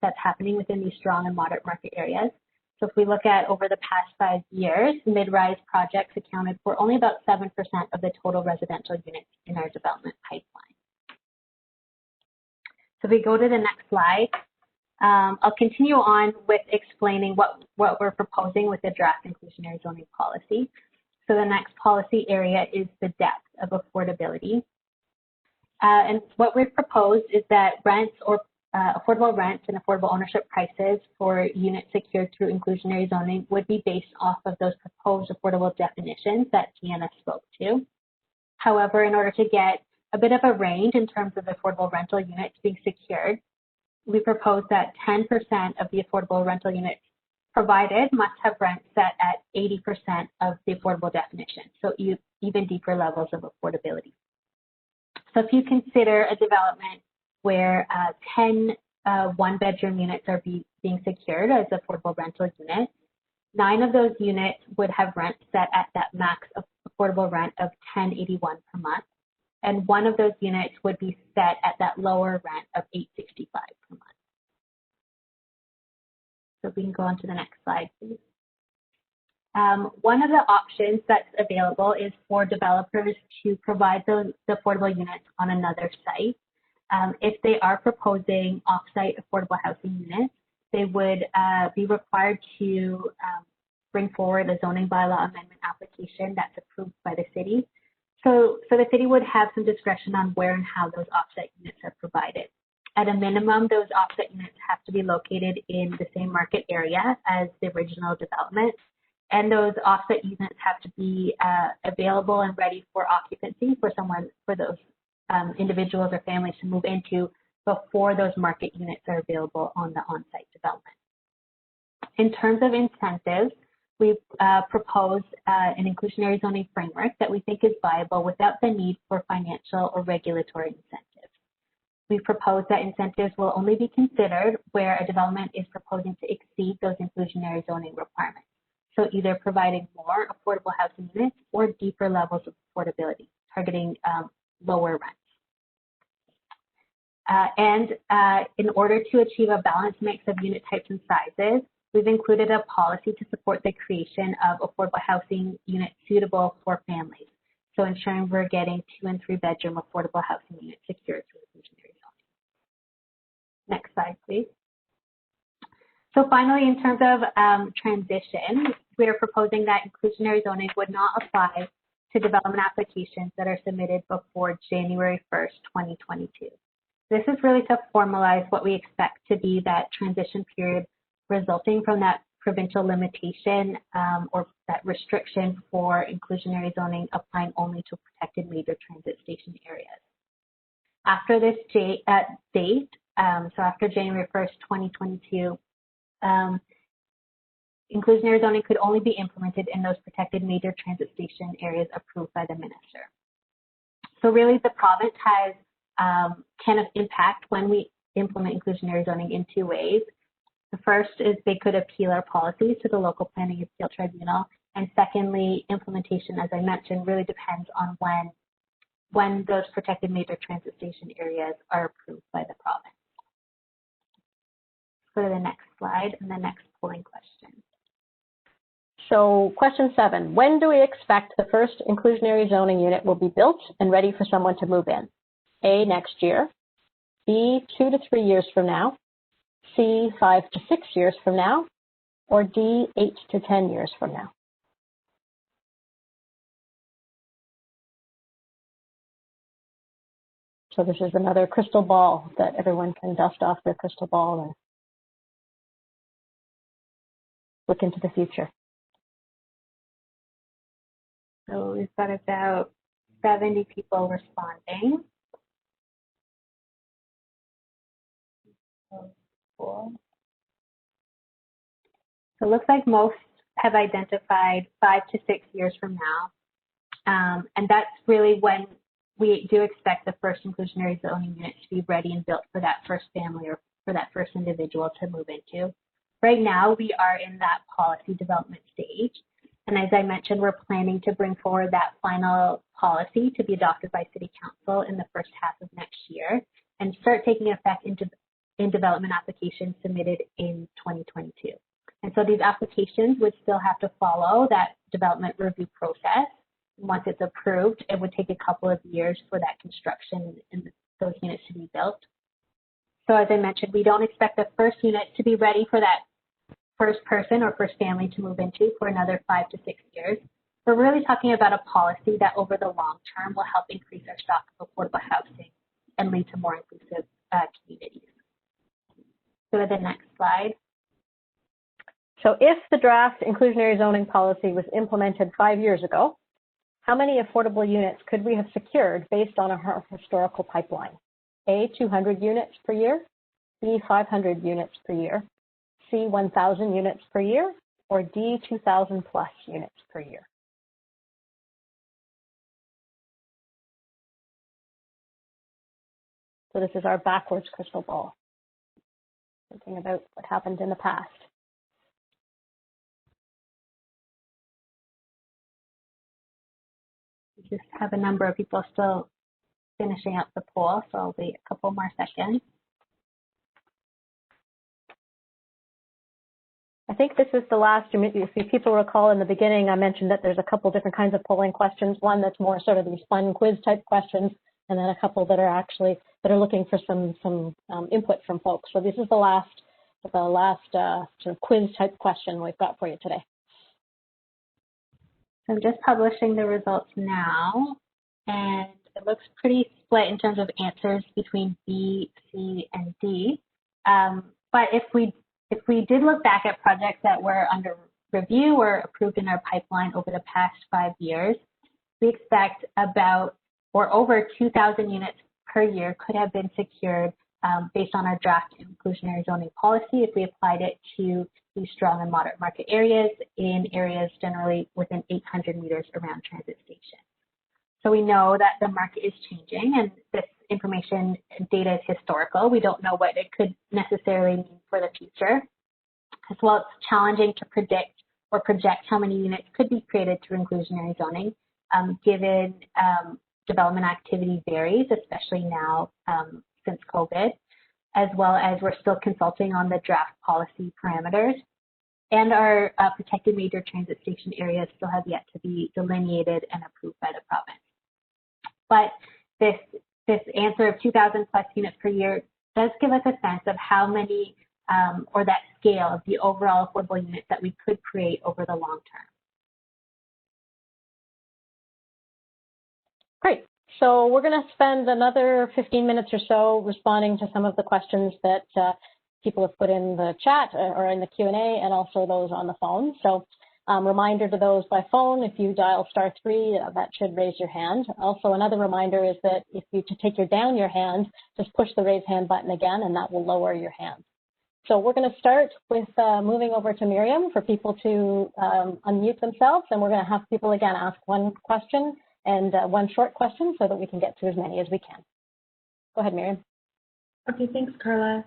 that's happening within these strong and moderate market areas. So if we look at over the past 5 years, mid-rise projects accounted for only about 7% of the total residential units in our development pipeline. So if we go to the next slide, I'll continue on with explaining what we're proposing with the draft inclusionary zoning policy. So the next policy area is the depth of affordability. And what we've proposed is that rents or affordable rents and affordable ownership prices for units secured through inclusionary zoning would be based off of those proposed affordable definitions that Deanna spoke to. However, in order to get a bit of a range in terms of affordable rental units being secured, we propose that 10% of the affordable rental units provided must have rents set at 80% of the affordable definition, so even deeper levels of affordability. So if you consider a development where 10 one-bedroom units are being secured as affordable rental units, 9 of those units would have rents set at that max of affordable rent of $10.81 per month, and one of those units would be set at that lower rent of $8.65 per month. So we can go on to the next slide, please. One of the options that's available is for developers to provide the affordable units on another site. If they are proposing off-site affordable housing units, they would be required to bring forward a zoning bylaw amendment application that's approved by the city. So the city would have some discretion on where and how those off-site units are provided. At a minimum, those off-site units have to be located in the same market area as the original development. And those off-site units have to be available and ready for occupancy for those individuals or families to move into before those market units are available on the on-site development. In terms of incentives, we've proposed an inclusionary zoning framework that we think is viable without the need for financial or regulatory incentives. We've proposed that incentives will only be considered where a development is proposing to exceed those inclusionary zoning requirements. So either providing more affordable housing units or deeper levels of affordability, targeting lower rents. In order to achieve a balanced mix of unit types and sizes, we've included a policy to support the creation of affordable housing units suitable for families. So ensuring we're getting 2- and 3-bedroom affordable housing units secured through inclusionary zoning. Next slide, please. So finally, in terms of transition, we are proposing that inclusionary zoning would not apply to development applications that are submitted before January 1st, 2022. This is really to formalize what we expect to be that transition period resulting from that provincial limitation or that restriction for inclusionary zoning applying only to protected major transit station areas. After this date, so after January 1st, 2022, inclusionary zoning could only be implemented in those protected major transit station areas approved by the minister. So really the province has can impact when we implement inclusionary zoning in 2 ways. The first is they could appeal our policies to the local planning appeal tribunal. And secondly, implementation, as I mentioned, really depends on when those protected major transit station areas are approved by the province. Go to the next slide and the next polling question. So question 7, when do we expect the first inclusionary zoning unit will be built and ready for someone to move in? A, next year, B, 2 to 3 years from now, C, 5 to 6 years from now, or D, 8 to 10 years from now? So this is another crystal ball that everyone can dust off their crystal ball and look into the future. So we've got about 70 people responding. So it looks like most have identified 5 to 6 years from now. And that's really when we do expect the first inclusionary zoning unit to be ready and built for that first family or for that first individual to move into. Right now, we are in that policy development stage. And as I mentioned, we're planning to bring forward that final policy to be adopted by City Council in the first half of next year and start taking effect in development applications submitted in 2022. And so these applications would still have to follow that development review process. Once it's approved, it would take a couple of years for that construction and those units to be built. So as I mentioned, we don't expect the first unit to be ready for that first person or first family to move into for another 5 to 6 years. We're really talking about a policy that over the long term will help increase our stock of affordable housing and lead to more inclusive communities. Go to the next slide. So if the draft inclusionary zoning policy was implemented 5 years ago, how many affordable units could we have secured based on our historical pipeline? A, 200 units per year, B, 500 units per year, C, 1,000 units per year, or D, 2,000 plus units per year? So this is our backwards crystal ball, thinking about what happened in the past. just have a number of people still finishing up the poll, so I'll wait a couple more seconds. I think this is the last, if people recall in the beginning, I mentioned that there's a couple different kinds of polling questions, one that's more sort of these fun quiz type questions, and then a couple that are looking for some input from folks. So this is the last sort of quiz type question we've got for you today. So I'm just publishing the results now, and it looks pretty split in terms of answers between B, C, and D. But if we did look back at projects that were under review or approved in our pipeline over the past 5 years, we expect about or over 2,000 units per year could have been secured based on our draft inclusionary zoning policy if we applied it to these strong and moderate market areas in areas generally within 800 meters around transit stations. So we know that the market is changing, and this information data is historical. We don't know what it could necessarily mean for the future. As well, it's challenging to predict or project how many units could be created through inclusionary zoning, given development activity varies, especially now since COVID, as well as we're still consulting on the draft policy parameters. And our protected major transit station areas still have yet to be delineated and approved by the province. But this answer of 2,000 plus units per year does give us a sense of how many or that scale of the overall affordable units that we could create over the long term. Great. So we're going to spend another 15 minutes or so responding to some of the questions that people have put in the chat or in the Q&A, and also those on the phone. So reminder to those by phone, if you dial *3, that should raise your hand. Also, another reminder is that if you take down your hand, just push the raise hand button again, and that will lower your hand. So we're going to start with moving over to Miriam for people to unmute themselves, and we're going to have people again ask one question and one short question so that we can get to as many as we can. Go ahead, Miriam. Okay, thanks, Carla.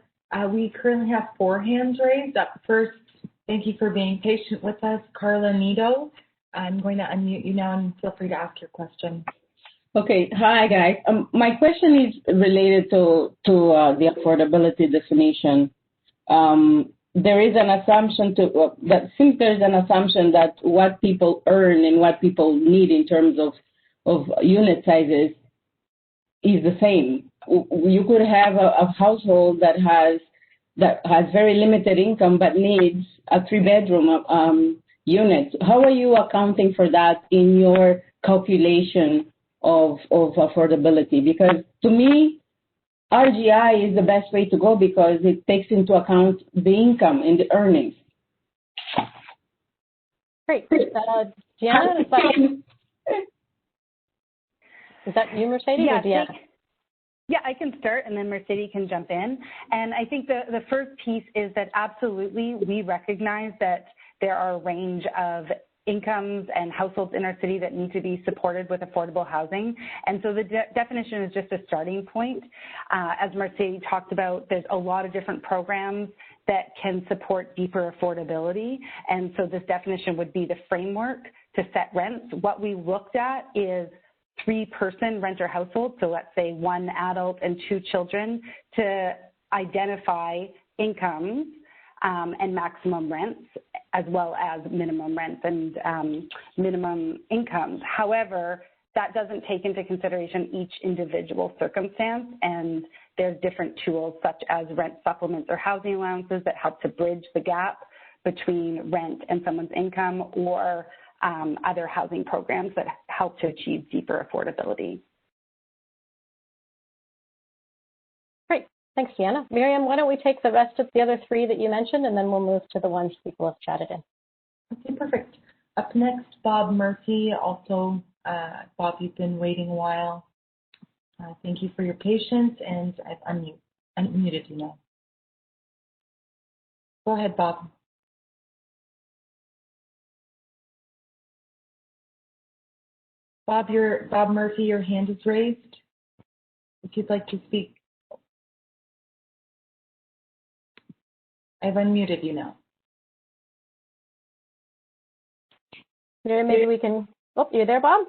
We currently have 4 hands raised. Up first, thank you for being patient with us, Carla Nido. I'm going to unmute you now, and feel free to ask your question. Okay, hi guys. My question is related to the affordability definition. There is an assumption that since there is an assumption that what people earn and what people need in terms of unit sizes is the same. You could have a household that has very limited income but needs a 3-bedroom unit. How are you accounting for that in your calculation of affordability? Because to me, RGI is the best way to go because it takes into account the income and the earnings. Great. Deanna, is that you, Mercedes, or Deanna? Yeah, I can start, and then Mercedes can jump in. And I think the first piece is that absolutely we recognize that there are a range of incomes and households in our city that need to be supported with affordable housing. And so the definition is just a starting point. As Mercedes talked about, there's a lot of different programs that can support deeper affordability. And so this definition would be the framework to set rents. What we looked at is 3-person renter household, so let's say 1 adult and 2 children, to identify incomes and maximum rents, as well as minimum rents and minimum incomes. However, that doesn't take into consideration each individual circumstance, and there's different tools such as rent supplements or housing allowances that help to bridge the gap between rent and someone's income, or other housing programs that help to achieve deeper affordability. Great. Thanks, Deanna. Miriam, why don't we take the rest of the other 3 that you mentioned, and then we'll move to the ones people have chatted in. Okay, perfect. Up next, Bob Murphy. Also, Bob, you've been waiting a while. Thank you for your patience, and I've unmuted you now. Go ahead, Bob. Bob Murphy, your hand is raised. If you'd like to speak. I've unmuted you now. Maybe we can, oh, you there, Bob?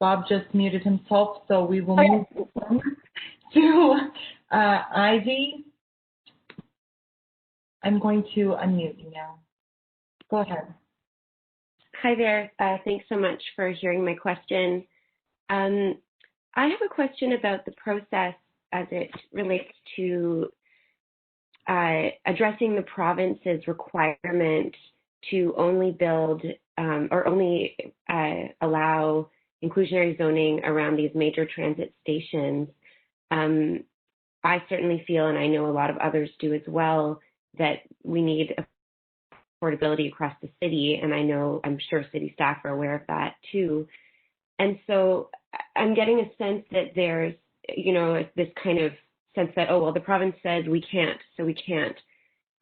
Bob just muted himself, so we will move to Ivy. I'm going to unmute you now. Go ahead. Hi there. Thanks so much for hearing my question. I have a question about the process as it relates to addressing the province's requirement to only build or only allow inclusionary zoning around these major transit stations. I certainly feel, and I know a lot of others do as well, that we need affordability across the city, and I'm sure city staff are aware of that too. And so I'm getting a sense that there's, this kind of sense that, oh, well, the province said we can't, so we can't.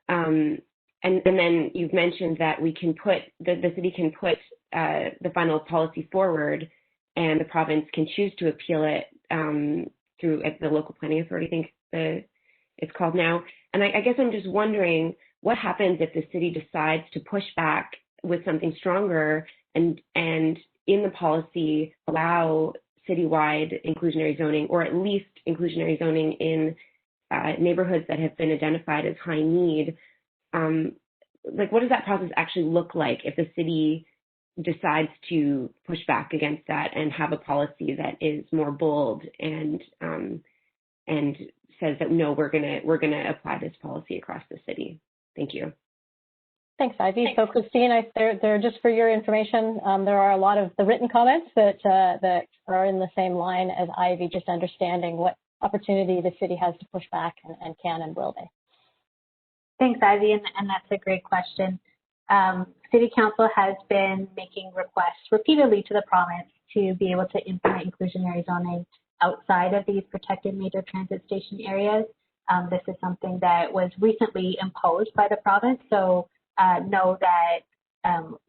And then you've mentioned that we can put, the city can put the final policy forward, and the province can choose to appeal it through the local planning authority, I think it's called now. And I guess I'm just wondering, what happens if the city decides to push back with something stronger and in the policy allow citywide inclusionary zoning, or at least inclusionary zoning in neighborhoods that have been identified as high need? What does that process actually look like if the city decides to push back against that and have a policy that is more bold and says that no, we're gonna apply this policy across the city? Thank you. Thanks, Ivy. So, Christine, they're just for your information. There are a lot of the written comments that are in the same line as Ivy, just understanding what opportunity the city has to push back and can and will they. Thanks, Ivy, and that's a great question. City Council has been making requests repeatedly to the province to be able to implement inclusionary zoning outside of these protected major transit station areas. This is something that was recently imposed by the province, so know that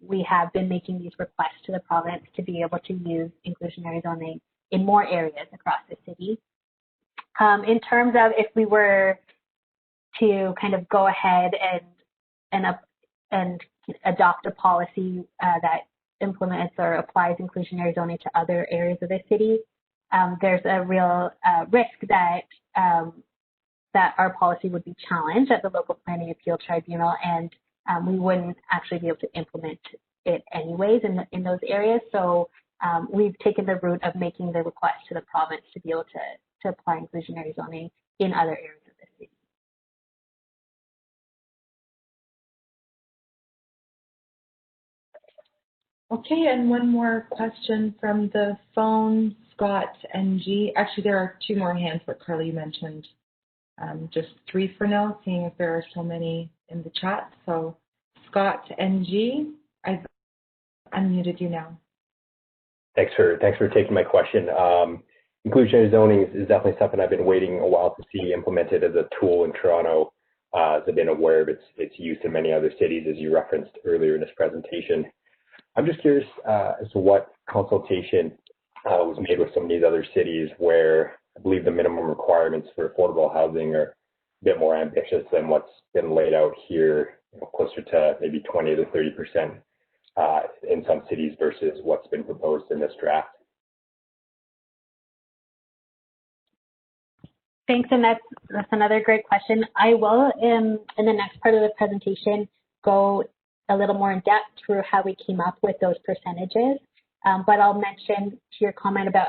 we have been making these requests to the province to be able to use inclusionary zoning in more areas across the city. In terms of if we were to kind of go ahead and adopt a policy that implements or applies inclusionary zoning to other areas of the city, there's a real risk that that our policy would be challenged at the local planning appeal tribunal, and we wouldn't actually be able to implement it anyways in those areas. So we've taken the route of making the request to the province to be able to apply inclusionary zoning in other areas of the city. Okay, and one more question from the phone, Scott NG. Actually, there are two more hands, but Carly, you mentioned just three for now, seeing if there are so many in the chat. So Scott NG, I've unmuted you now. Thanks for taking my question. Inclusionary zoning is definitely something I've been waiting a while to see implemented as a tool in Toronto. As I've been aware of its use in many other cities, as you referenced earlier in this presentation. I'm just curious as to what consultation was made with some of these other cities where I believe the minimum requirements for affordable housing are a bit more ambitious than what's been laid out here, closer to maybe 20 to 30% in some cities versus what's been proposed in this draft. Thanks, and that's another great question. I will, in the next part of the presentation, go a little more in depth through how we came up with those percentages. But I'll mention to your comment about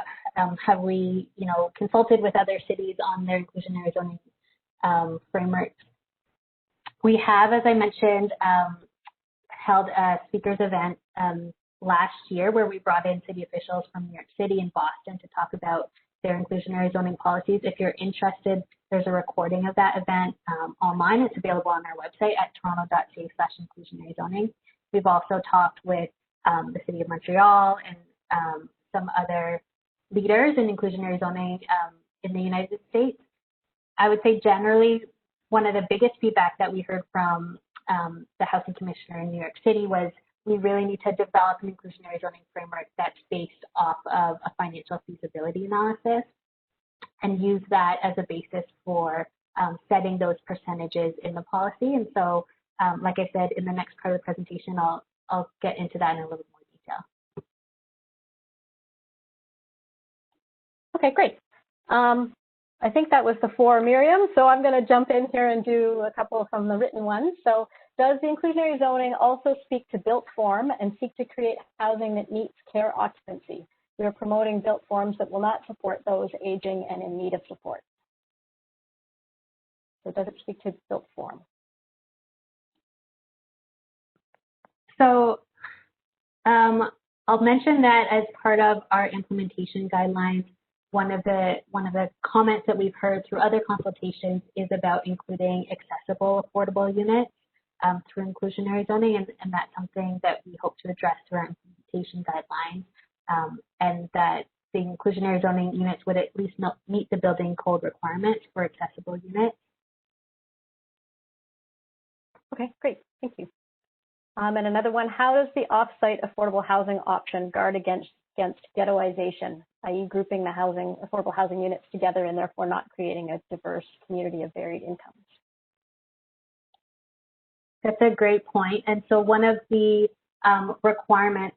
have we, consulted with other cities on their inclusionary zoning frameworks. We have, as I mentioned, held a speakers event last year where we brought in city officials from New York City and Boston to talk about their inclusionary zoning policies. If you're interested, there's a recording of that event online. It's available on our website at toronto.ca/inclusionary zoning. We've also talked with the City of Montreal and some other leaders in inclusionary zoning in the United States. I would say generally one of the biggest feedback that we heard from the Housing Commissioner in New York City was we really need to develop an inclusionary zoning framework that's based off of a financial feasibility analysis and use that as a basis for setting those percentages in the policy. And so, like I said, in the next part of the presentation, I'll get into that in a little more detail. Okay, great. I think that was the 4, Miriam. So I'm going to jump in here and do a couple from the written ones. So does the inclusionary zoning also speak to built form and seek to create housing that meets care occupancy? We are promoting built forms that will not support those aging and in need of support. So does it speak to built form? So I'll mention that as part of our implementation guidelines, one of the comments that we've heard through other consultations is about including accessible affordable units through inclusionary zoning, and that's something that we hope to address through our implementation guidelines, and that the inclusionary zoning units would at least not meet the building code requirements for accessible units. Okay, great, thank you. And another one, how does the off-site affordable housing option guard against ghettoization, i.e. grouping the affordable housing units together and therefore not creating a diverse community of varied incomes? That's a great point. And so one of the requirements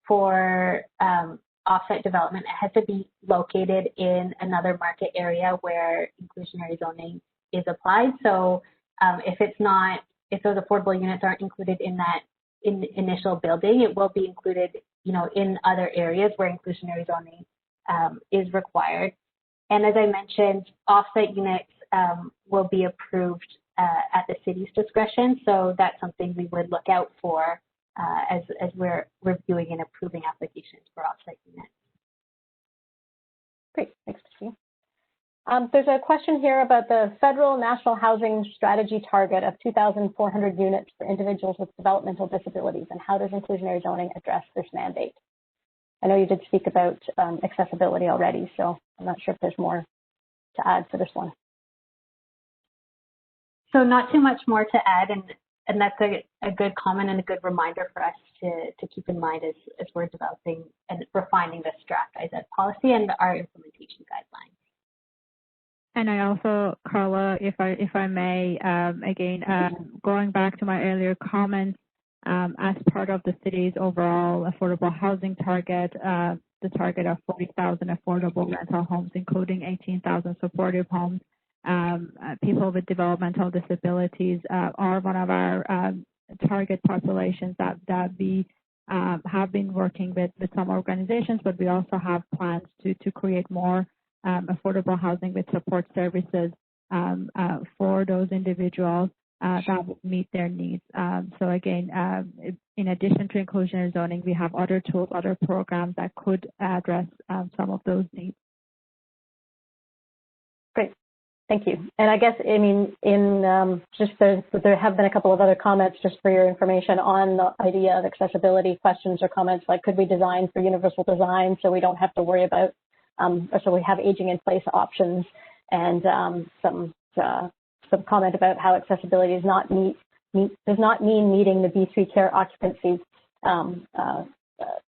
for off-site development, it has to be located in another market area where inclusionary zoning is applied. So if those affordable units aren't included in that initial building, it will be included, in other areas where inclusionary zoning is required. And as I mentioned, off-site units will be approved at the city's discretion. So that's something we would look out for as we're reviewing and approving applications for off-site units. Great, thanks, Christine. There's a question here about the federal national housing strategy target of 2,400 units for individuals with developmental disabilities, and how does inclusionary zoning address this mandate? I know you did speak about accessibility already, so I'm not sure if there's more to add for this one. So not too much more to add, and that's a good comment and a good reminder for us to keep in mind as we're developing and refining the draft IZ policy and our implementation guidelines. And I also, Carla, if I may, again, going back to my earlier comments, as part of the city's overall affordable housing target, the target of 40,000 affordable rental homes, including 18,000 supportive homes, people with developmental disabilities are one of our target populations that we have been working with some organizations, but we also have plans to create more affordable housing with support services for those individuals that will meet their needs. So again, in addition to inclusionary zoning, we have other tools, other programs that could address some of those needs. Great, thank you. And I guess, there have been a couple of other comments just for your information on the idea of accessibility questions or comments like, could we design for universal design so we don't have to worry about or so we have aging in place options, and some comment about how accessibility does not mean meeting the B3 care occupancy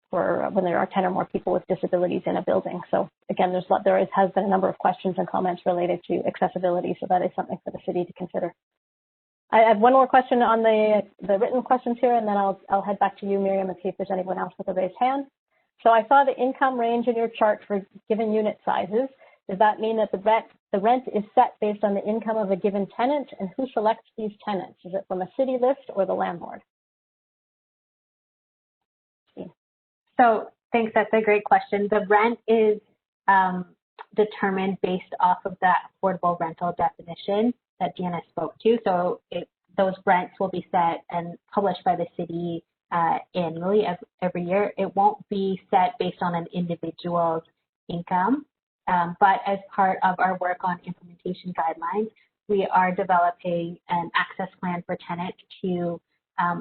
for when there are 10 or more people with disabilities in a building. So again, there has been a number of questions and comments related to accessibility, so that is something for the city to consider. I have one more question on the written questions here, and then I'll head back to you, Miriam, and see if there's anyone else with a raised hand. So I saw the income range in your chart for given unit sizes. Does that mean that the rent is set based on the income of a given tenant, and who selects these tenants? Is it from a city list or the landlord? So thanks, that's a great question. The rent is determined based off of that affordable rental definition that Deanna spoke to. So those rents will be set and published by the city annually every year. It won't be set based on an individual's income, but as part of our work on implementation guidelines, we are developing an access plan for tenants to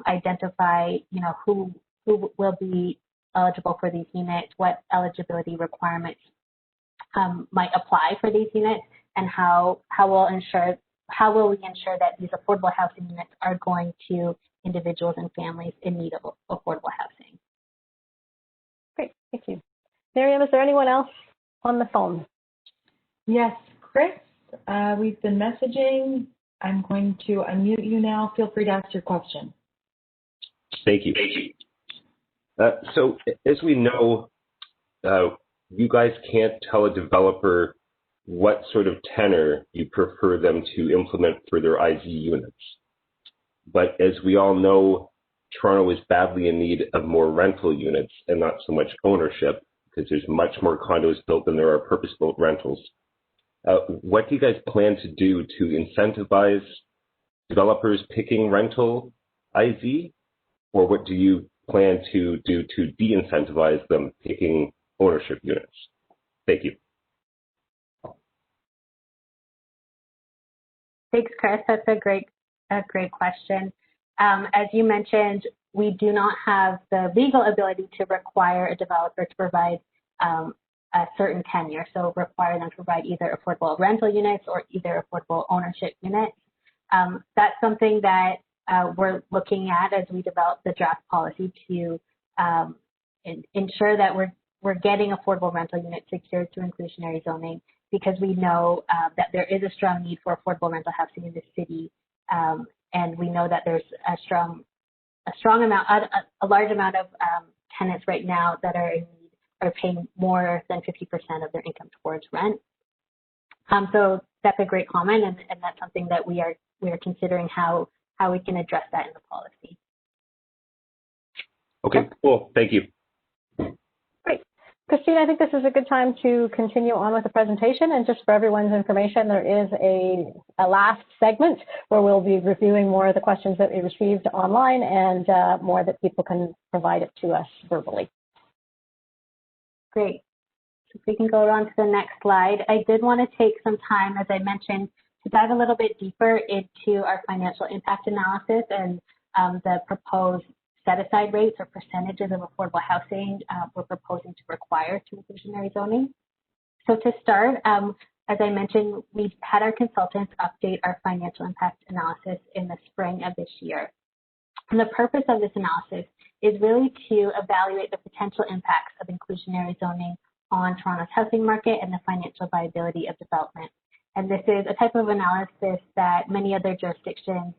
identify, who will be eligible for these units, what eligibility requirements might apply for these units, and how will we ensure that these affordable housing units are going to individuals and families in need of affordable housing. Great, thank you. Miriam, is there anyone else on the phone? Yes, Chris, we've been messaging. I'm going to unmute you now. Feel free to ask your question. Thank you. So as we know, you guys can't tell a developer what sort of tenor you prefer them to implement for their IZ units. But as we all know, Toronto is badly in need of more rental units and not so much ownership, because there's much more condos built than there are purpose-built rentals. What do you guys plan to do to incentivize developers picking rental IZ, or what do you plan to do to de-incentivize them picking ownership units? Thank you. Thanks, Chris. That's a great question. As you mentioned, we do not have the legal ability to require a developer to provide a certain tenure, so require them to provide either affordable rental units or either affordable ownership units. That's something that we're looking at as we develop the draft policy to ensure that we're getting affordable rental units secured through inclusionary zoning, because we know that there is a strong need for affordable rental housing in the city, and we know that there's a large amount of tenants right now that are paying more than 50% of their income towards rent. So that's a great comment, and that's something that we are considering how we can address that in the policy. Okay, cool. Thank you. Great. Christine, I think this is a good time to continue on with the presentation. And just for everyone's information, there is a last segment where we'll be reviewing more of the questions that we received online and more that people can provide it to us verbally. Great. So if we can go on to the next slide. I did want to take some time, as I mentioned, to dive a little bit deeper into our financial impact analysis and the proposed set-aside rates or percentages of affordable housing we're proposing to require through inclusionary zoning. So to start, as I mentioned, we had our consultants update our financial impact analysis in the spring of this year. And the purpose of this analysis is really to evaluate the potential impacts of inclusionary zoning on Toronto's housing market and the financial viability of development. And this is a type of analysis that many other jurisdictions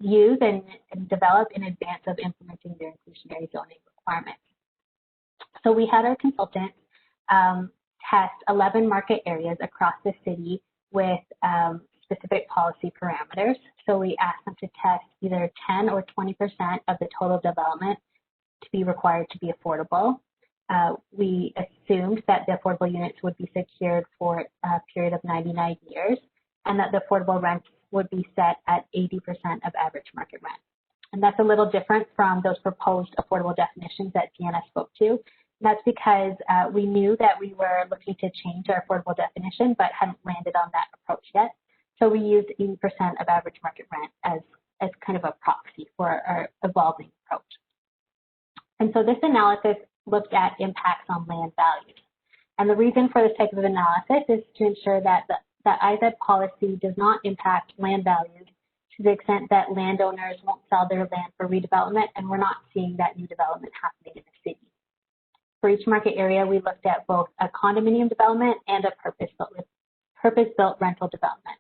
use and develop in advance of implementing their inclusionary zoning requirements. So we had our consultants test 11 market areas across the city with specific policy parameters. So we asked them to test either 10 or 20% of the total development to be required to be affordable. We assumed that the affordable units would be secured for a period of 99 years and that the affordable rent would be set at 80% of average market rent. And that's a little different from those proposed affordable definitions that Deanna spoke to. And that's because we knew that we were looking to change our affordable definition, but hadn't landed on that approach yet. So we used 80% of average market rent as kind of a proxy for our evolving approach. And so this analysis looked at impacts on land values. And the reason for this type of analysis is to ensure that the IZ policy does not impact land values to the extent that landowners won't sell their land for redevelopment, and we're not seeing that new development happening in the city. For each market area, we looked at both a condominium development and a purpose-built rental development.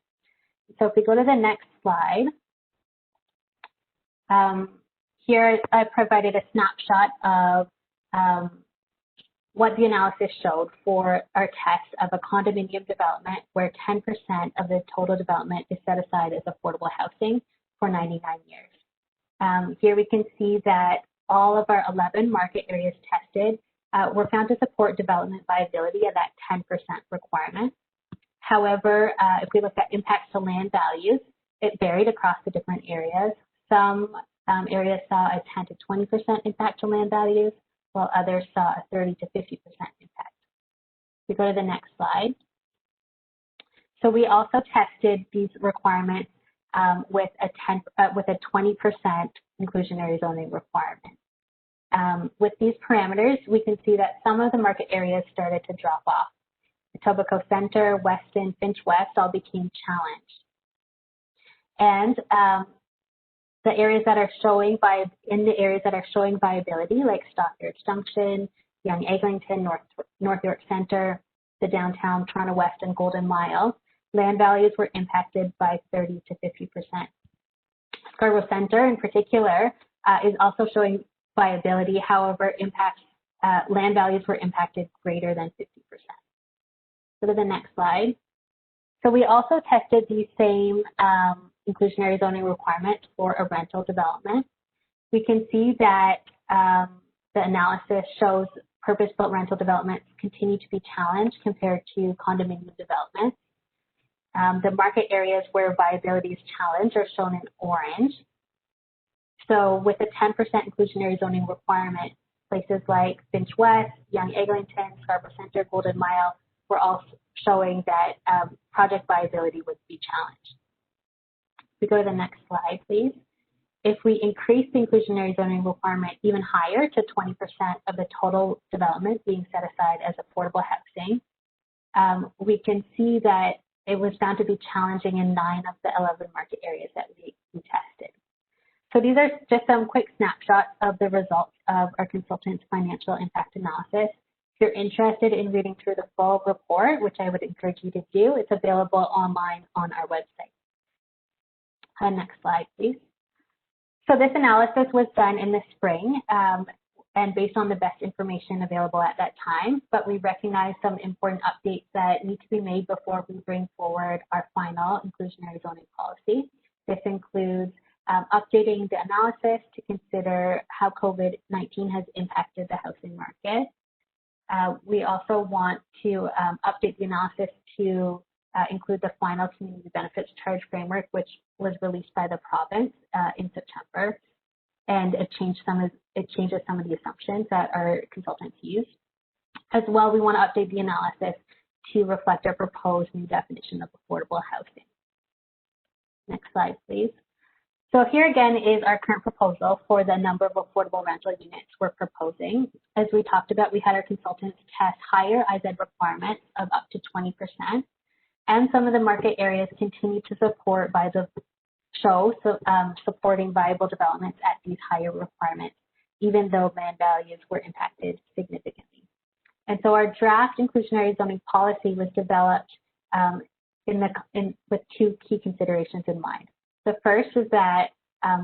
So if we go to the next slide, here I provided a snapshot of what the analysis showed for our test of a condominium development where 10% of the total development is set aside as affordable housing for 99 years. Here we can see that all of our 11 market areas tested were found to support development viability of that 10% requirement. However, if we look at impacts to land values, it varied across the different areas. Some areas saw a 10 to 20% impact to land values, while others saw a 30 to 50% impact. We go to the next slide. So we also tested these requirements with a 20% inclusionary zoning requirement. With these parameters, we can see that some of the market areas started to drop off. Etobicoke Center, Weston, Finch West all became challenged. And the areas that are showing viability, like Stockyards Junction, Young Eglinton, North York Center, the downtown Toronto West and Golden Mile, land values were impacted by 30 to 50%. Scarborough Center in particular is also showing viability. However, impacts land values were impacted greater than 50%. Go to the next slide. So we also tested these same inclusionary zoning requirements for a rental development. We can see that the analysis shows purpose-built rental developments continue to be challenged compared to condominium developments. The market areas where viability is challenged are shown in orange. So with a 10% inclusionary zoning requirement, places like Finch West, Young Eglinton, Scarborough Center, Golden Mile were all showing that project viability would be challenged. We go to the next slide, please. If we increase the inclusionary zoning requirement even higher to 20% of the total development being set aside as affordable housing, we can see that it was found to be challenging in 9 of the 11 market areas that we tested. So these are just some quick snapshots of the results of our consultant's financial impact analysis. If you're interested in reading through the full report, which I would encourage you to do, it's available online on our website. Next slide, please. So this analysis was done in the spring and based on the best information available at that time, but we recognize some important updates that need to be made before we bring forward our final inclusionary zoning policy. This includes updating the analysis to consider how COVID-19 has impacted the housing market. We also want to update the analysis to include the final community benefits charge framework, which was released by the province in September, and it changes some of the assumptions that our consultants use. As well, we want to update the analysis to reflect our proposed new definition of affordable housing. Next slide, please. So here again is our current proposal for the number of affordable rental units we're proposing. As we talked about, we had our consultants test higher IZ requirements of up to 20%, and some of the market areas continue to support supporting viable developments at these higher requirements, even though land values were impacted significantly. And so our draft inclusionary zoning policy was developed with 2 key considerations in mind. The first is that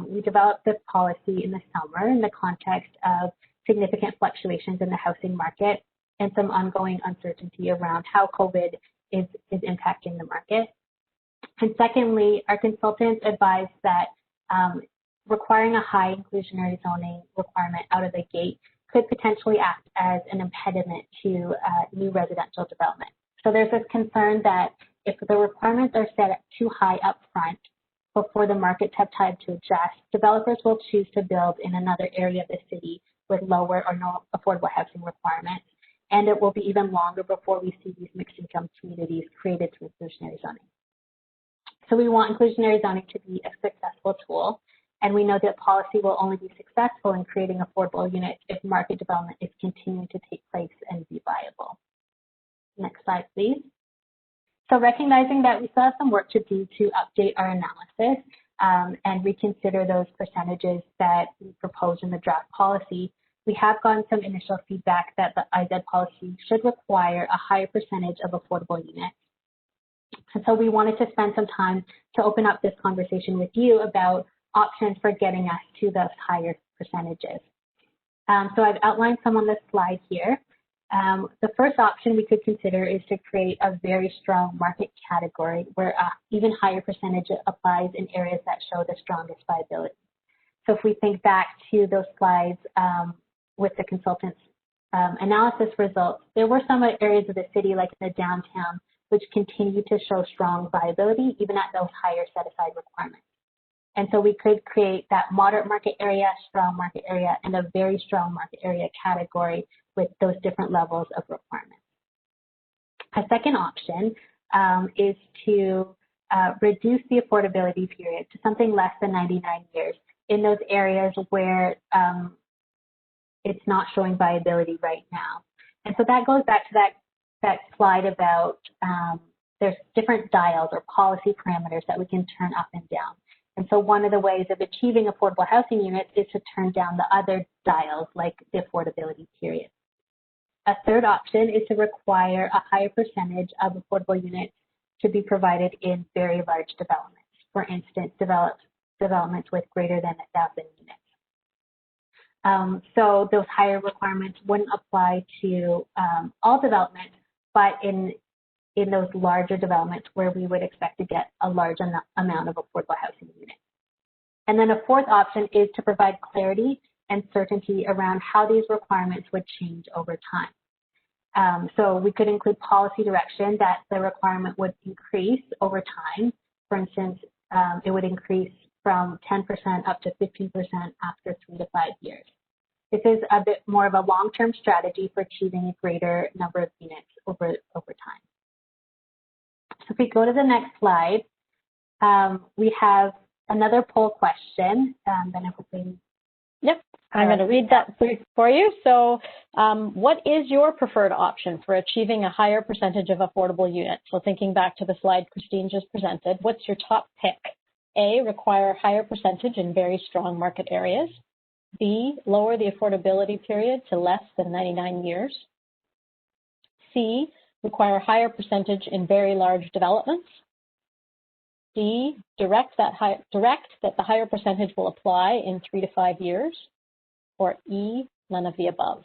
we developed this policy in the summer in the context of significant fluctuations in the housing market and some ongoing uncertainty around how COVID is impacting the market. And secondly, our consultants advised that requiring a high inclusionary zoning requirement out of the gate could potentially act as an impediment to new residential development. So there's this concern that if the requirements are set too high up front before the markets have time to adjust, developers will choose to build in another area of the city with lower or no affordable housing requirements, and it will be even longer before we see these mixed income communities created through inclusionary zoning. So we want inclusionary zoning to be a successful tool, and we know that policy will only be successful in creating affordable units if market development is continuing to take place and be viable. Next slide, please. So recognizing that we still have some work to do to update our analysis and reconsider those percentages that we proposed in the draft policy, we have gotten some initial feedback that the IZ policy should require a higher percentage of affordable units. And so we wanted to spend some time to open up this conversation with you about options for getting us to those higher percentages. So I've outlined some on this slide here. The first option we could consider is to create a very strong market category where even higher percentage applies in areas that show the strongest viability. So if we think back to those slides with the consultant's analysis results, there were some areas of the city, like in the downtown, which continue to show strong viability even at those higher set-aside requirements. And so we could create that moderate market area, strong market area, and a very strong market area category with those different levels of requirements. A second option is to reduce the affordability period to something less than 99 years in those areas where it's not showing viability right now. And so that goes back to that slide about there's different dials or policy parameters that we can turn up and down. And so one of the ways of achieving affordable housing units is to turn down the other dials, like the affordability period. A third option is to require a higher percentage of affordable units to be provided in very large developments. For instance, developments with greater than 1,000 units. So those higher requirements wouldn't apply to all development, but in those larger developments where we would expect to get a large amount of affordable housing units. And then a fourth option is to provide clarity and certainty around how these requirements would change over time. So we could include policy direction that the requirement would increase over time. For instance, it would increase from 10% up to 15% after 3 to 5 years. This is a bit more of a long-term strategy for achieving a greater number of units over time. So if we go to the next slide, we have another poll question. Then I'm hoping. Yep, I'm going to read that for you. So what is your preferred option for achieving a higher percentage of affordable units? So thinking back to the slide Christine just presented, what's your top pick? A, require higher percentage in very strong market areas. B, lower the affordability period to less than 99 years. C, require higher percentage in very large developments. D, direct that the higher percentage will apply in 3 to 5 years. Or E, none of the above.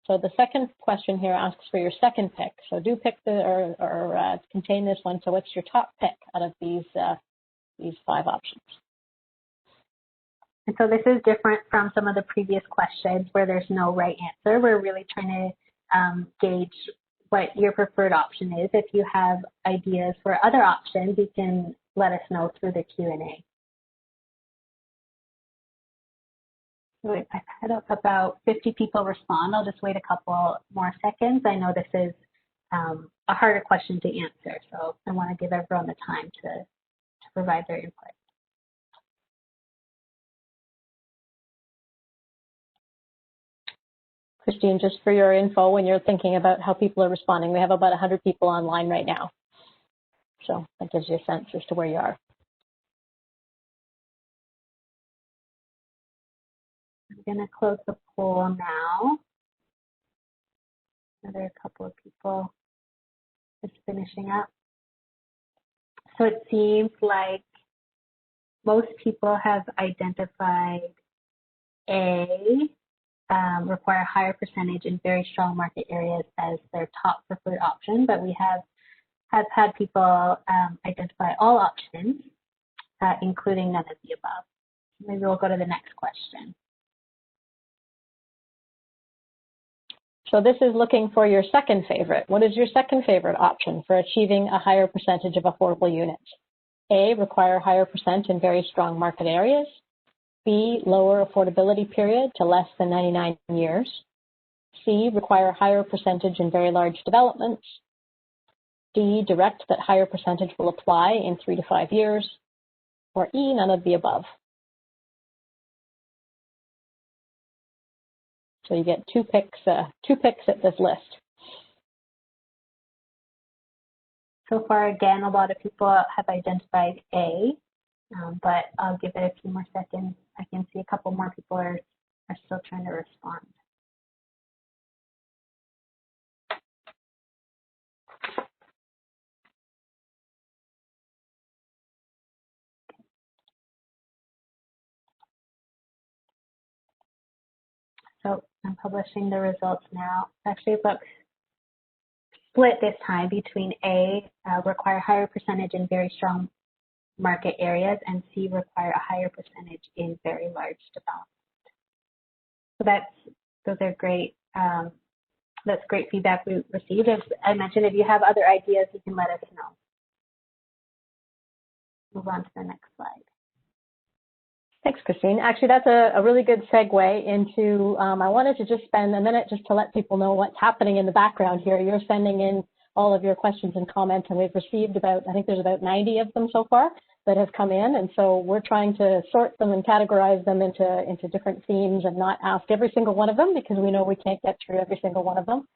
So the second question here asks for your second pick. So do pick contain this one. So what's your top pick out of these 5 options? And so this is different from some of the previous questions where there's no right answer. We're really trying to gauge what your preferred option is. If you have ideas for other options, you can let us know through the Q&A. So I've had about 50 people respond. I'll just wait a couple more seconds. I know this is a harder question to answer, so I want to give everyone the time to provide their input. Christine, just for your info, when you're thinking about how people are responding, we have about 100 people online right now. So that gives you a sense as to where you are. I'm going to close the poll now. Another couple of people just finishing up. So it seems like most people have identified A, require higher percentage in very strong market areas as their top preferred option, but we have had people identify all options, including none of the above. Maybe we'll go to the next question. So this is looking for your second favorite. What is your second favorite option for achieving a higher percentage of affordable units? A, require higher percent in very strong market areas. B, lower affordability period to less than 99 years. C, require higher percentage in very large developments. D, direct that higher percentage will apply in 3 to 5 years. Or E, none of the above. So you get two picks at this list. So far, again, a lot of people have identified A, but I'll give it a few more seconds. I can see a couple more people are still trying to respond. So I'm publishing the results now. Actually, it looks split this time between A, require higher percentage in very strong market areas, and C, require a higher percentage in very large development. So those are great. That's great feedback we received. As I mentioned, if you have other ideas, you can let us know. Move on to the next slide. Thanks, Christine. Actually, that's a really good segue into, I wanted to just spend a minute just to let people know what's happening in the background here. You're sending in all of your questions and comments, and we've received I think there's about 90 of them so far that have come in. And so we're trying to sort them and categorize them into different themes and not ask every single one of them because we know we can't get through every single one of them.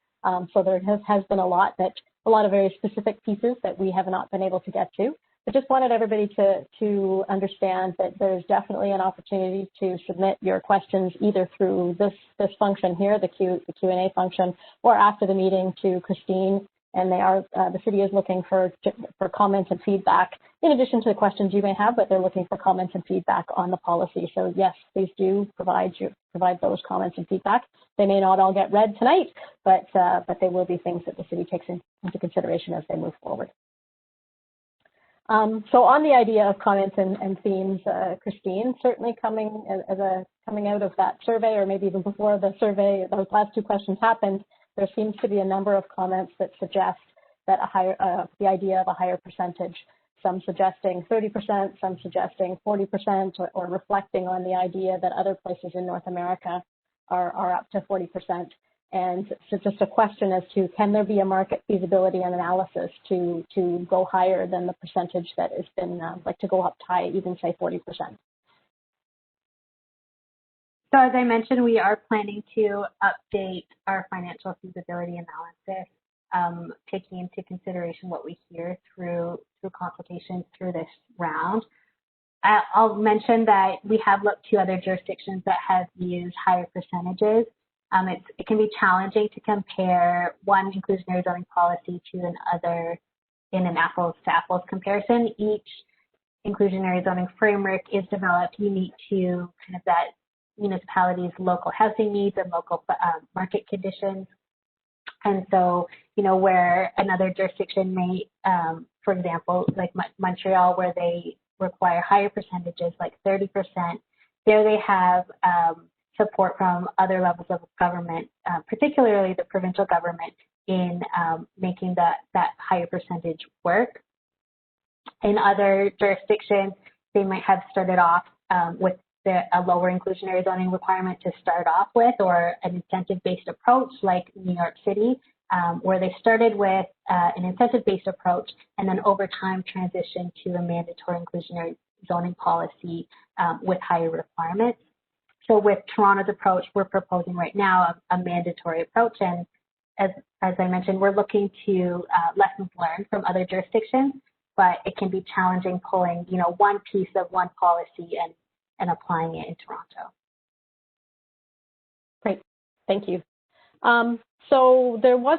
So there has been a lot of very specific pieces that we have not been able to get to. I just wanted everybody to understand that there's definitely an opportunity to submit your questions either through this function here, the Q&A function, or after the meeting to Christine. And the city is looking for comments and feedback in addition to the questions you may have, but they're looking for comments and feedback on the policy. So yes, please do provide those comments and feedback. They may not all get read tonight, but they will be things that the city takes into consideration as they move forward. So on the idea of comments and themes, Christine, certainly coming out of that survey, or maybe even before the survey, those last two questions happened, there seems to be a number of comments that suggest that the idea of a higher percentage, some suggesting 30%, some suggesting 40%, or reflecting on the idea that other places in North America are up to 40%. And so just a question as to, can there be a market feasibility and analysis to go higher than the percentage that has been, like to go up high, even say 40%? So as I mentioned, we are planning to update our financial feasibility analysis, taking into consideration what we hear through consultation through this round. I'll mention that we have looked to other jurisdictions that have used higher percentages. It can be challenging to compare one inclusionary zoning policy to another in an apples-to-apples comparison. Each inclusionary zoning framework is developed unique to kind of that municipality's local housing needs and local market conditions. And so, where another jurisdiction may, for example, like Montreal, where they require higher percentages, like 30%, there they have support from other levels of government, particularly the provincial government, in making that higher percentage work. In other jurisdictions, they might have started off with a lower inclusionary zoning requirement to start off with, or an incentive-based approach like New York City, where they started with an incentive-based approach and then over time transitioned to a mandatory inclusionary zoning policy with higher requirements. So with Toronto's approach, we're proposing right now a mandatory approach, and as I mentioned, we're looking to lessons learned from other jurisdictions, but it can be challenging pulling, one piece of one policy and applying it in Toronto. Great, thank you. So there was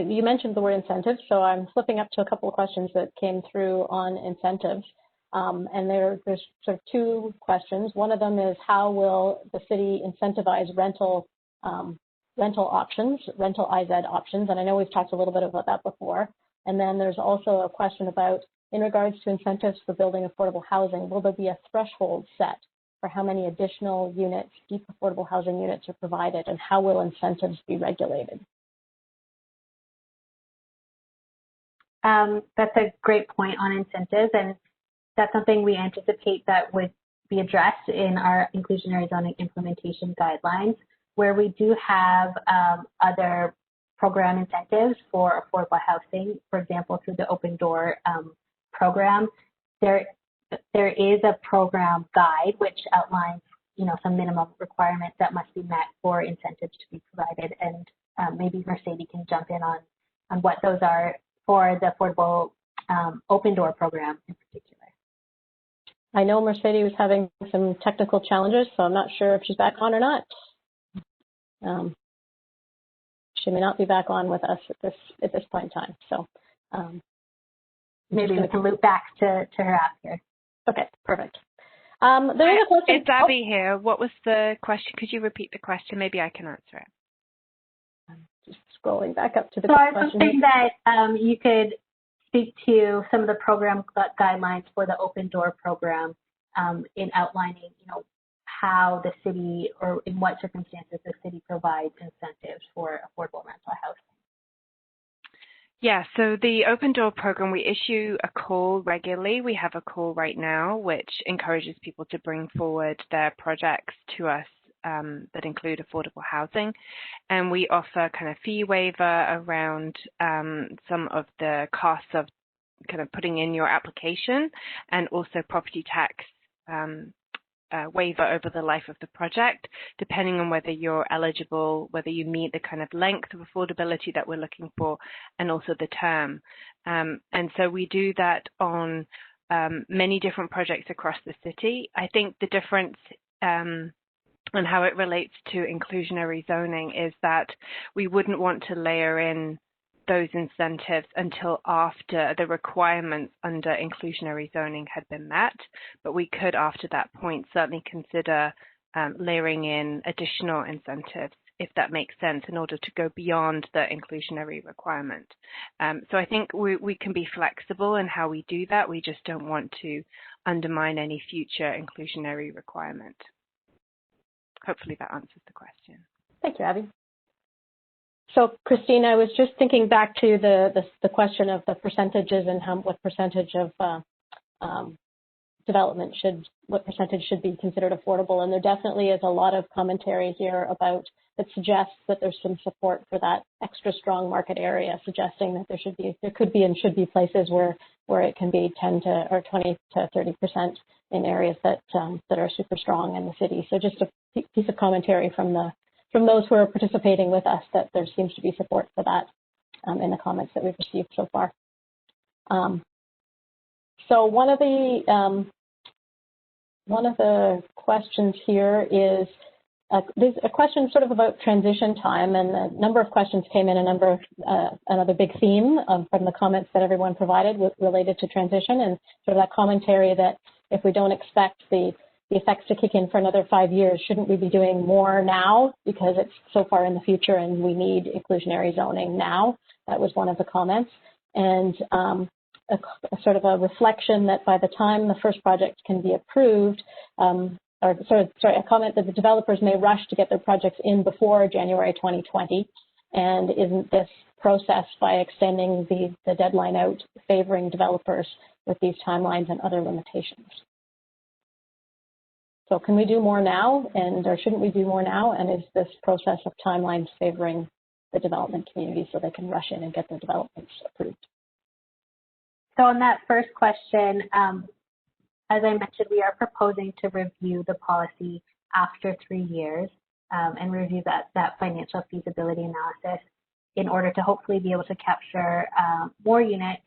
you mentioned the word incentives, so I'm flipping up to a couple of questions that came through on incentives. And there's sort of two questions. One of them is, how will the city incentivize rental options, rental IZ options? And I know we've talked a little bit about that before. And then there's also a question about, in regards to incentives for building affordable housing, will there be a threshold set for how many additional units, deep affordable housing units, are provided, and how will incentives be regulated? That's a great point on incentives, and that's something we anticipate that would be addressed in our inclusionary zoning implementation guidelines, where we do have other program incentives for affordable housing, for example, through the Open Door program. There is a program guide which outlines, some minimum requirements that must be met for incentives to be provided, and maybe Mercedes can jump in on what those are for the affordable Open Door program in particular. I know Mercedes was having some technical challenges, so I'm not sure if she's back on or not. She may not be back on with us at this point in time. So maybe we can loop back to her after. Okay, perfect. There is a question. It's Abby here. What was the question? Could you repeat the question? Maybe I can answer it. I'm just scrolling back up to the question. So I was question. thinking that you could speak to some of the program guidelines for the Open Door program in outlining, how the city, or in what circumstances the city provides incentives for affordable rental housing. Yeah, so the Open Door program, we issue a call regularly. We have a call right now which encourages people to bring forward their projects to us that include affordable housing. And we offer kind of fee waiver around some of the costs of kind of putting in your application, and also property tax waiver over the life of the project, depending on whether you're eligible, whether you meet the kind of length of affordability that we're looking for, and also the term. And so we do that on many different projects across the city. I think the difference and how it relates to inclusionary zoning is that we wouldn't want to layer in those incentives until after the requirements under inclusionary zoning had been met, but we could, after that point, certainly consider layering in additional incentives, if that makes sense, in order to go beyond the inclusionary requirement. So I think we can be flexible in how we do that. We just don't want to undermine any future inclusionary requirement. Hopefully that answers the question. Thank you, Abby. So, Christine, I was just thinking back to the question of the percentages and what percentage of development what percentage should be considered affordable. And there definitely is a lot of commentary here about that suggests that there's some support for that extra strong market area, suggesting that there could be and should be places where it can be 10 to or 20 to 30% in areas that are super strong in the city. So just a piece of commentary from those who are participating with us that there seems to be support for that in the comments that we've received so far. So one of the questions here is there's a question sort of about transition time, and a number of questions came in, another big theme from the comments that everyone provided related to transition, and sort of that commentary that if we don't expect the effects to kick in for another 5 years, shouldn't we be doing more now because it's so far in the future and we need inclusionary zoning now? That was one of the comments. And a sort of a reflection that by the time the first project can be approved, a comment that the developers may rush to get their projects in before January 2020, and isn't this process by extending the deadline out favoring developers with these timelines and other limitations? So can we do more now, or shouldn't we do more now? And is this process of timelines favoring the development community so they can rush in and get their developments approved? So on that first question, as I mentioned, we are proposing to review the policy after 3 years and review that financial feasibility analysis in order to hopefully be able to capture more units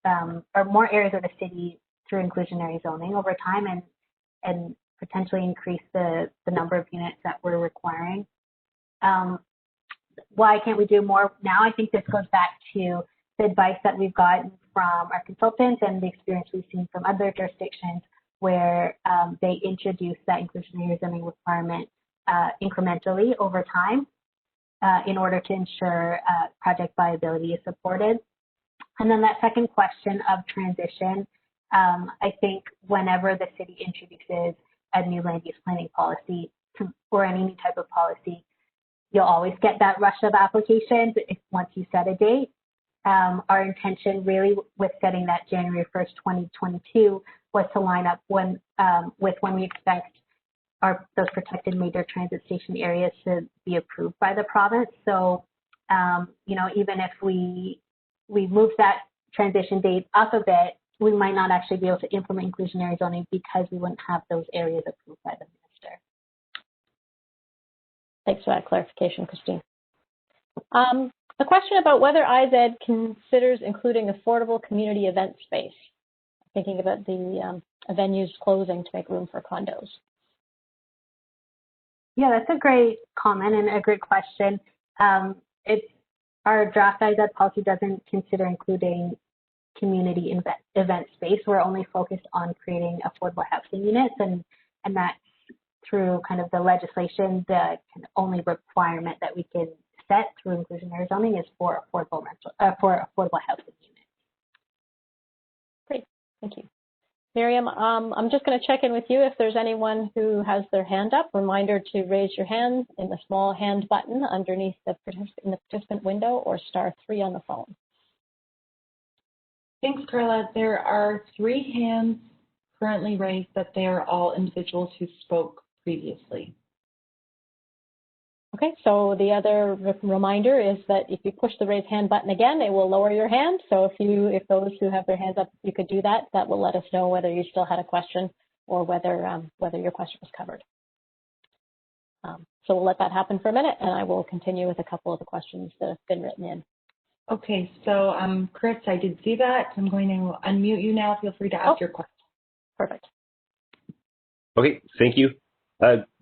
or more areas of the city through inclusionary zoning over time and potentially increase the number of units that we're requiring. Why can't we do more now? I think this goes back to the advice that we've gotten from our consultants and the experience we've seen from other jurisdictions where they introduce that inclusionary zoning requirement incrementally over time in order to ensure project viability is supported. And then that second question of transition, I think whenever the city introduces a new land use planning policy or any new type of policy, you'll always get that rush of applications once you set a date. Our intention really with setting that January 1st, 2022 was to line up with when we expect those protected major transit station areas to be approved by the province. So, even if we move that transition date up a bit, we might not actually be able to implement inclusionary zoning because we wouldn't have those areas approved by the minister. Thanks for that clarification, Christine. A question about whether IZ considers including affordable community event space, thinking about the venues closing to make room for condos. Yeah, that's a great comment and a great question. Our draft IZ policy doesn't consider including community event space. We're only focused on creating affordable housing units, and that's through kind of the legislation. The only requirement that we can set through inclusionary zoning is for affordable housing units. Great, thank you. Miriam, I'm just going to check in with you if there's anyone who has their hand up. Reminder to raise your hand in the small hand button underneath in the participant window, or *3 on the phone. Thanks, Carla. There are 3 hands currently raised, but they are all individuals who spoke previously. Okay, so the other reminder is that if you push the raise hand button again, it will lower your hand. So if those who have their hands up, you could do that. That will let us know whether you still had a question or whether your question was covered. So we'll let that happen for a minute, and I will continue with a couple of the questions that have been written in. Okay, so Chris, I did see that. I'm going to unmute you now. Feel free to ask your question. Perfect. Okay, thank you.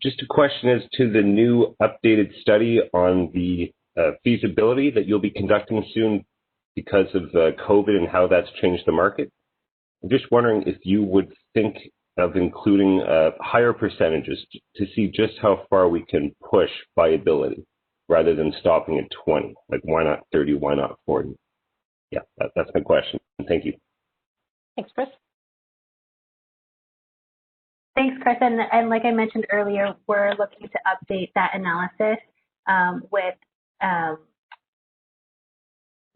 Just a question as to the new updated study on the feasibility that you'll be conducting soon. because of COVID and how that's changed the market. I'm just wondering if you would think of including higher percentages to see just how far we can push viability rather than stopping at 20. Like, why not 30? Why not 40? Yeah, that's my question. Thank you. Thanks, Chris. Thanks, Chris. And like I mentioned earlier, we're looking to update that analysis with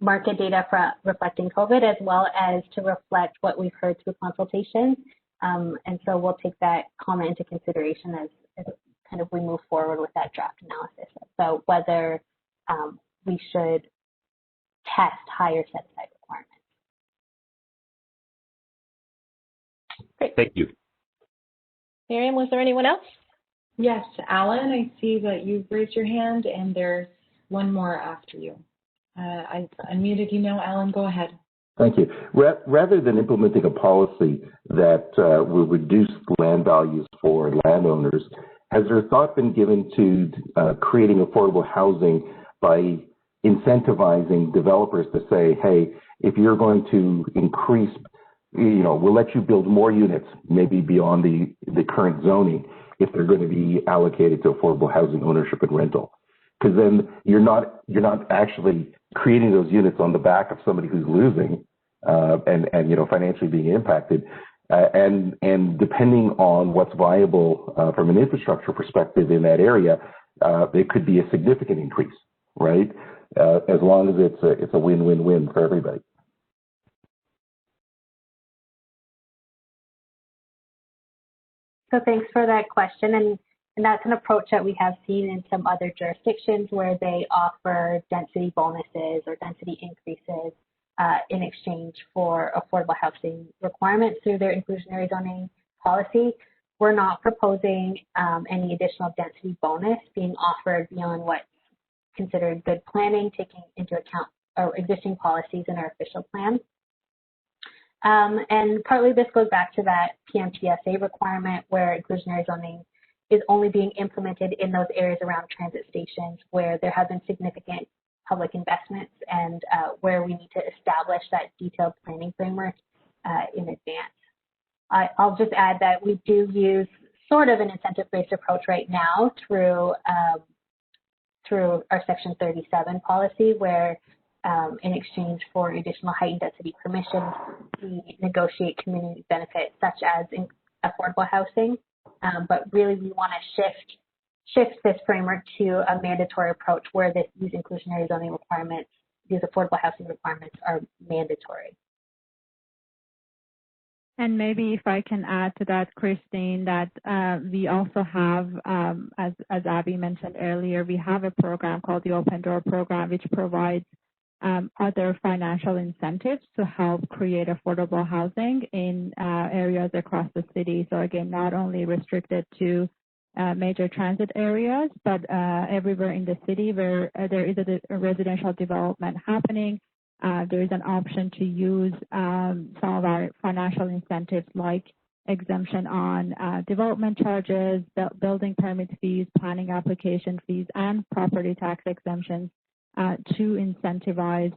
market data reflecting COVID, as well as to reflect what we've heard through consultation. And so we'll take that comment into consideration as kind of we move forward with that draft analysis. So whether we should test higher set-aside requirements. Great. Thank you. Miriam, was there anyone else? Yes, Alan, I see that you've raised your hand, and there's one more after you. I've unmuted you now. Alan, go ahead. Thank you. Rather than implementing a policy that will reduce land values for landowners, has there thought been given to creating affordable housing by incentivizing developers to say, hey, if you're going to increase, we'll let you build more units, maybe beyond the current zoning, if they're going to be allocated to affordable housing ownership and rental? Because then you're not actually creating those units on the back of somebody who's losing and financially being impacted. And depending on what's viable from an infrastructure perspective in that area, there could be a significant increase, right? As long as it's a win-win-win for everybody. So thanks for that question. And that's an approach that we have seen in some other jurisdictions where they offer density bonuses or density increases in exchange for affordable housing requirements through their inclusionary zoning policy. We're not proposing any additional density bonus being offered beyond what's considered good planning, taking into account our existing policies in our official plan. And partly this goes back to that PMTSA requirement where inclusionary zoning is only being implemented in those areas around transit stations where there have been significant public investments and where we need to establish that detailed planning framework in advance. I'll just add that we do use sort of an incentive-based approach right now through our Section 37 policy, where in exchange for additional heightened density permissions, we negotiate community benefits such as affordable housing. But really, we want to shift this framework to a mandatory approach where these inclusionary zoning requirements, these affordable housing requirements, are mandatory. And maybe if I can add to that, Christine, that we also have, as Abby mentioned earlier, we have a program called the Open Door Program, which provides other financial incentives to help create affordable housing in areas across the city. So again, not only restricted to major transit areas, but everywhere in the city where there is a residential development happening, there is an option to use some of our financial incentives like exemption on development charges, building permit fees, planning application fees, and property tax exemptions to incentivize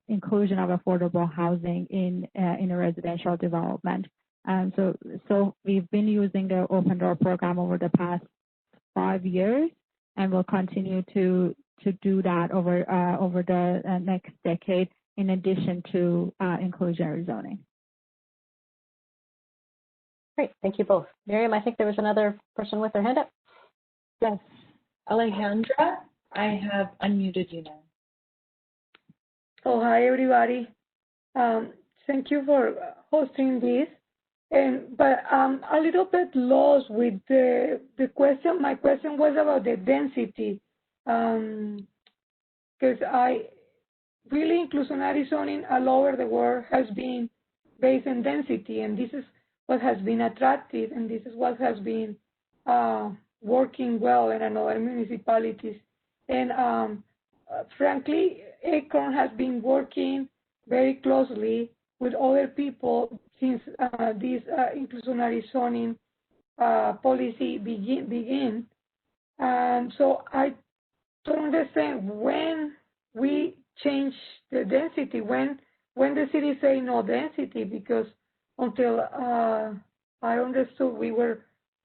inclusion of affordable housing in a residential development. So we've been using the Open Door program over the past 5 years, and we'll continue to do that over the next decade, in addition to inclusionary zoning. Great, thank you both. Miriam, I think there was another person with their hand up. Yes, Alejandra, I have unmuted you now. Oh, hi everybody. Thank you for hosting this. But I'm a little bit lost with the question. My question was about the density, because inclusionary zoning all over the world has been based on density, and this is what has been attractive, and this is what has been working well in other municipalities. And frankly, ACORN has been working very closely with other people since this inclusionary zoning policy begin. And so I don't understand when we change the density? When the city say no density? Because until I understood, we were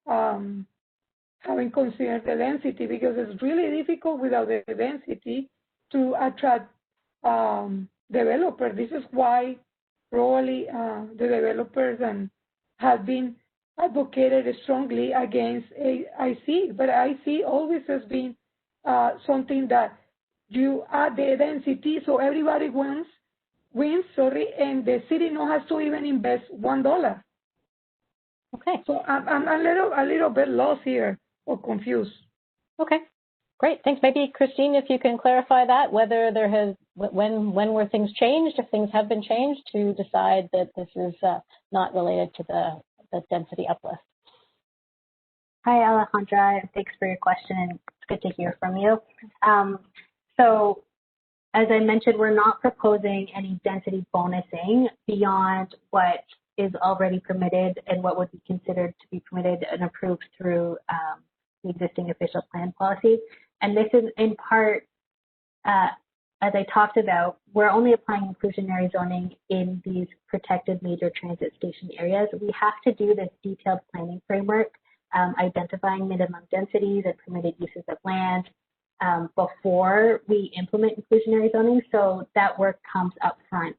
having considered the density, because it's really difficult without the density to attract developers. This is why probably the developers have been advocated strongly against IC, but IC always has been something that you add the density so everybody wins, and the city no has to even invest $1. Okay. So I'm a little bit lost here or confused. Okay. Great. Thanks. Maybe Christine, if you can clarify that, whether there has, when were things changed, if things have been changed to decide that this is not related to the density uplift. Hi, Alejandra. Thanks for your question, and it's good to hear from you. So, as I mentioned, we're not proposing any density bonusing beyond what is already permitted and what would be considered to be permitted and approved through the existing official plan policy. And this is in part, as I talked about, we're only applying inclusionary zoning in these protected major transit station areas. We have to do this detailed planning framework, identifying minimum densities and permitted uses of land before we implement inclusionary zoning. So that work comes up front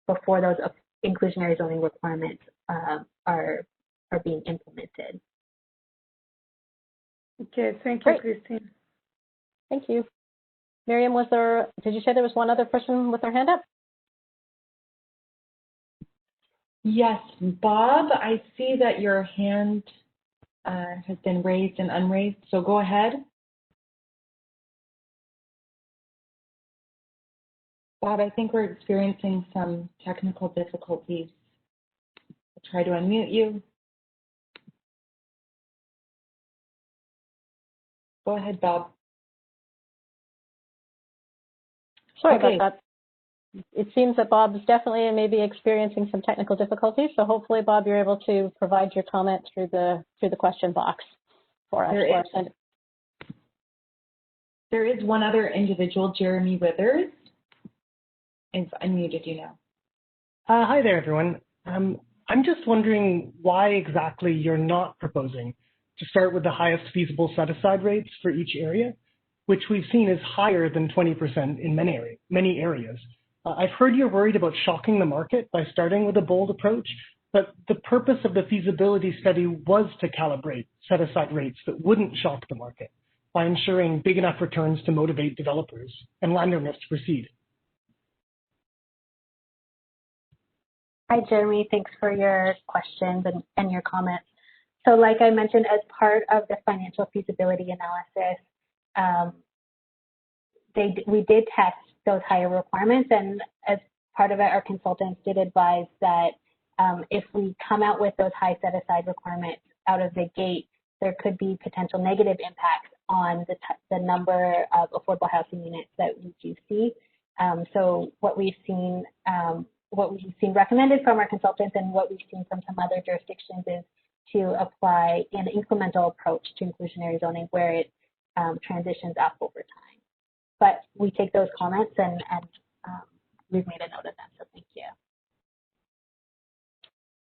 before those inclusionary zoning requirements are being implemented. Okay, thank you, Great. Christine. Thank you. Miriam, did you say there was one other person with their hand up? Yes, Bob, I see that your hand has been raised and unraised, so go ahead. Bob, I think we're experiencing some technical difficulties. I'll try to unmute you. Go ahead, Bob. Sorry about that. It seems that Bob is definitely maybe experiencing some technical difficulties. So hopefully, Bob, you're able to provide your comment through the question box for us. There is one other individual, Jeremy Withers. Is unmuted, you know. Hi there, everyone. I'm just wondering why exactly you're not proposing to start with the highest feasible set-aside rates for each area, which we've seen is higher than 20% in many areas. I've heard you're worried about shocking the market by starting with a bold approach, but the purpose of the feasibility study was to calibrate set-aside rates that wouldn't shock the market by ensuring big enough returns to motivate developers and landowners to proceed. Hi, Jeremy. Thanks for your questions and your comments. So like I mentioned, as part of the financial feasibility analysis, we did test those higher requirements, and as part of it, our consultants did advise that if we come out with those high set-aside requirements out of the gate, there could be potential negative impacts on the number of affordable housing units that we do see. So what we've seen recommended from our consultants and what we've seen from some other jurisdictions is to apply an incremental approach to inclusionary zoning where it transitions up over time. But we take those comments and we've made a note of them, so thank you.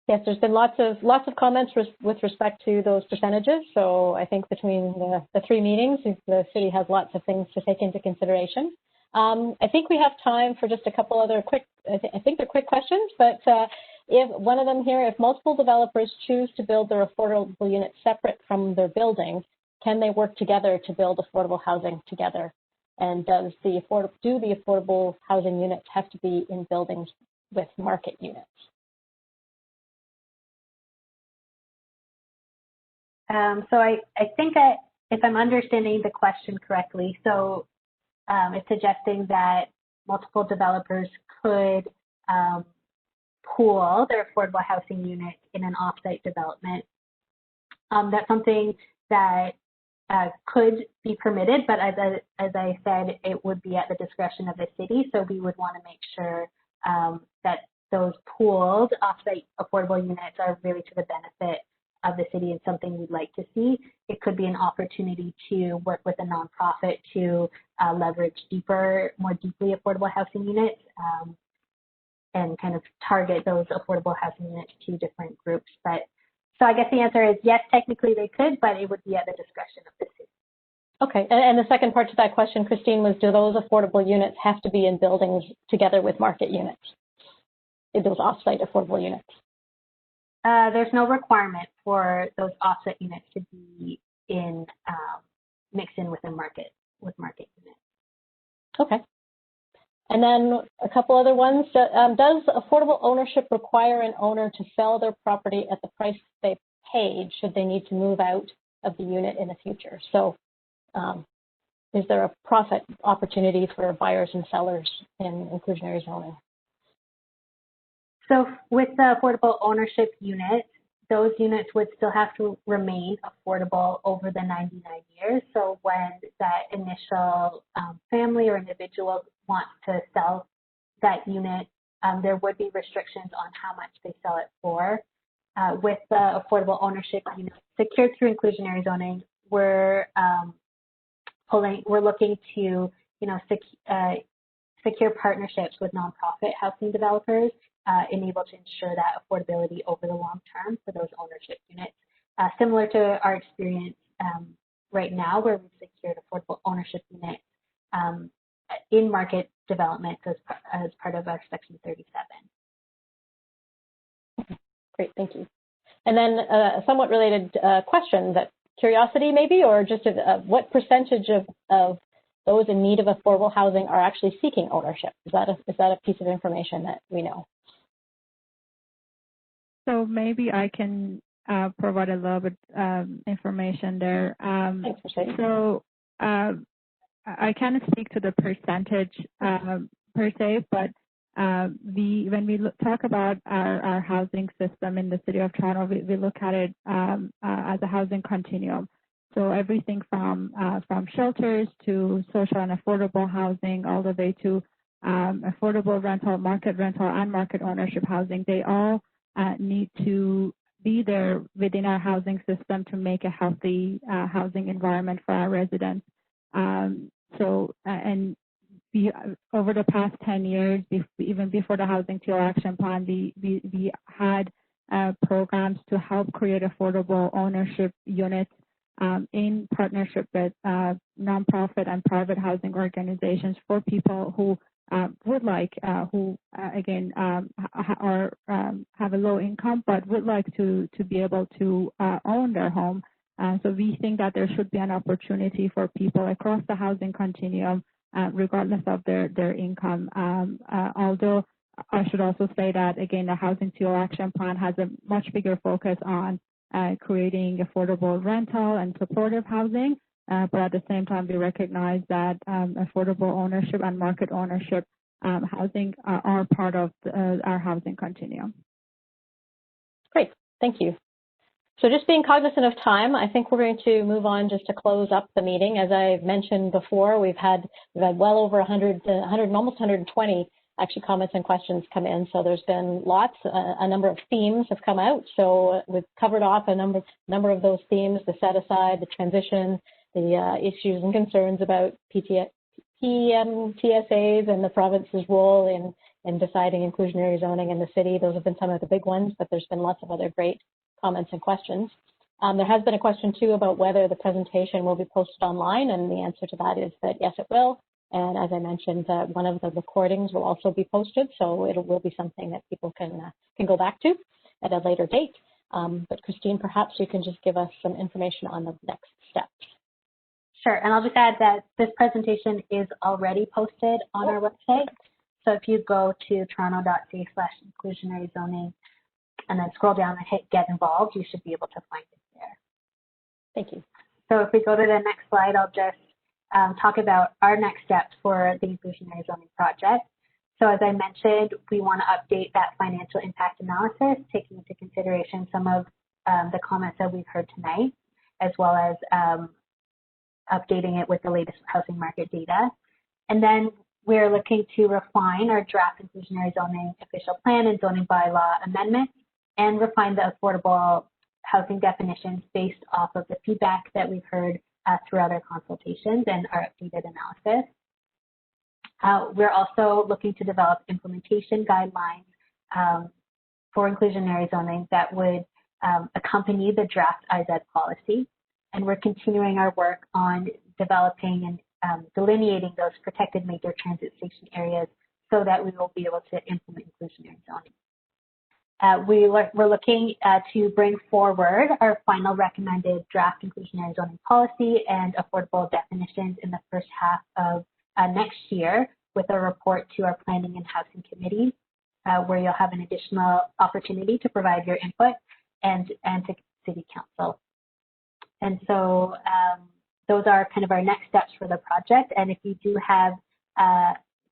Yes, there's been lots of comments with respect to those percentages. So I think between the three meetings, the city has lots of things to take into consideration. I think we have time for just a couple other quick, I think they're quick questions, but if one of them here, if multiple developers choose to build their affordable units separate from their building, can they work together to build affordable housing together? And do the affordable housing units have to be in buildings with market units? So I think if I'm understanding the question correctly, so it's suggesting that multiple developers could pool their affordable housing units in an off-site development. That's something that could be permitted, but as I said, it would be at the discretion of the city. So we would want to make sure that those pooled off-site affordable units are really to the benefit of the city and something we'd like to see. It could be an opportunity to work with a nonprofit to leverage more deeply affordable housing units and kind of target those affordable housing units to different groups. But so I guess the answer is yes, technically they could, but it would be at the discretion of the city. Okay, and the second part to that question, Christine, was do those affordable units have to be in buildings together with market units? Those off-site affordable units? There's no requirement for those offset units to be in mixed in with market units. Okay. And then a couple other ones. Does affordable ownership require an owner to sell their property at the price they paid should they need to move out of the unit in the future? So is there a profit opportunity for buyers and sellers in inclusionary zoning? So with the affordable ownership units, those units would still have to remain affordable over the 99 years. So when that initial family or individual wants to sell that unit, there would be restrictions on how much they sell it for. With the affordable ownership units secured through inclusionary zoning, we're looking to secure partnerships with nonprofit housing developers able to ensure that affordability over the long term for those ownership units. Similar to our experience right now, where we've secured affordable ownership units in market development as part of our Section 37. Great, thank you. And then a somewhat related question, that curiosity maybe, or just what percentage of those in need of affordable housing are actually seeking ownership? Is that a piece of information that we know? So maybe I can provide a little bit information there. Thanks for saying. So I can't speak to the percentage per se, but when we talk about our housing system in the City of Toronto, we look at it as a housing continuum. So everything from shelters to social and affordable housing, all the way to affordable rental, and market ownership housing, they all need to be there within our housing system to make a healthy housing environment for our residents. Over the past 10 years, even before the Housing Teal Action Plan, we had programs to help create affordable ownership units in partnership with nonprofit and private housing organizations for people who would like, again, have a low income but would like to be able to own their home. So we think that there should be an opportunity for people across the housing continuum, regardless of their income. Although I should also say that, again, the Housing Teal Action Plan has a much bigger focus on creating affordable rental and supportive housing. But at the same time, we recognize that affordable ownership and market ownership housing are part of our housing continuum. Great, thank you. So just being cognizant of time, I think we're going to move on just to close up the meeting. As I've mentioned before, we've had well over 100, almost 120 actually comments and questions come in. So there's been lots, a number of themes have come out. So we've covered off a number of those themes: the set aside, the transition, the issues and concerns about PMTSAs and the province's role in deciding inclusionary zoning in the city. Those have been some of the big ones, but there's been lots of other great comments and questions. There has been a question too about whether the presentation will be posted online, and the answer to that is that yes, it will. And as I mentioned, one of the recordings will also be posted, so it will be something that people can go back to at a later date. But Christine, perhaps you can just give us some information on the next steps. Sure, and I'll just add that this presentation is already posted on our website. So if you go to toronto.ca/inclusionary zoning and then scroll down and hit Get Involved, you should be able to find it there. Thank you. So if we go to the next slide, I'll just talk about our next steps for the Inclusionary Zoning project. So as I mentioned, we want to update that financial impact analysis, taking into consideration some of the comments that we've heard tonight, as well as updating it with the latest housing market data. And then we're looking to refine our draft Inclusionary Zoning official plan and zoning bylaw amendments, and refine the affordable housing definitions based off of the feedback that we've heard throughout our consultations and our updated analysis. We're also looking to develop implementation guidelines for inclusionary zoning that would accompany the draft IZ policy. And we're continuing our work on developing and delineating those protected major transit station areas so that we will be able to implement inclusionary zoning. We're looking to bring forward our final recommended draft inclusionary zoning policy and affordable definitions in the first half of next year with a report to our Planning and Housing Committee, where you'll have an additional opportunity to provide your input and to City Council. And so those are kind of our next steps for the project. And if you do have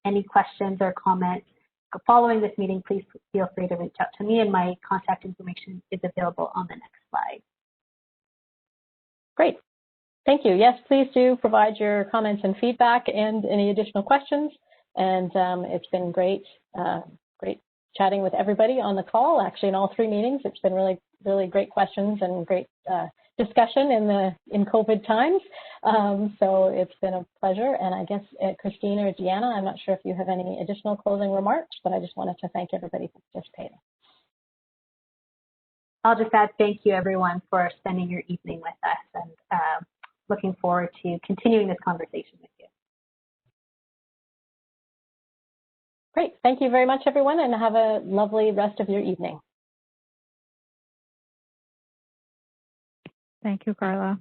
any questions or comments following this meeting, please feel free to reach out to me, and my contact information is available on the next slide. Great. Thank you. Yes, please do provide your comments and feedback and any additional questions. And it's been great, great chatting with everybody on the call, actually in all three meetings. It's been really, really great questions and great discussion in COVID times. So it's been a pleasure. And I guess Christine or Deanna, I'm not sure if you have any additional closing remarks, but I just wanted to thank everybody for participating. I'll just add thank you everyone for spending your evening with us, and looking forward to continuing this conversation with you. Great. Thank you very much, everyone, and have a lovely rest of your evening. Thank you, Carla.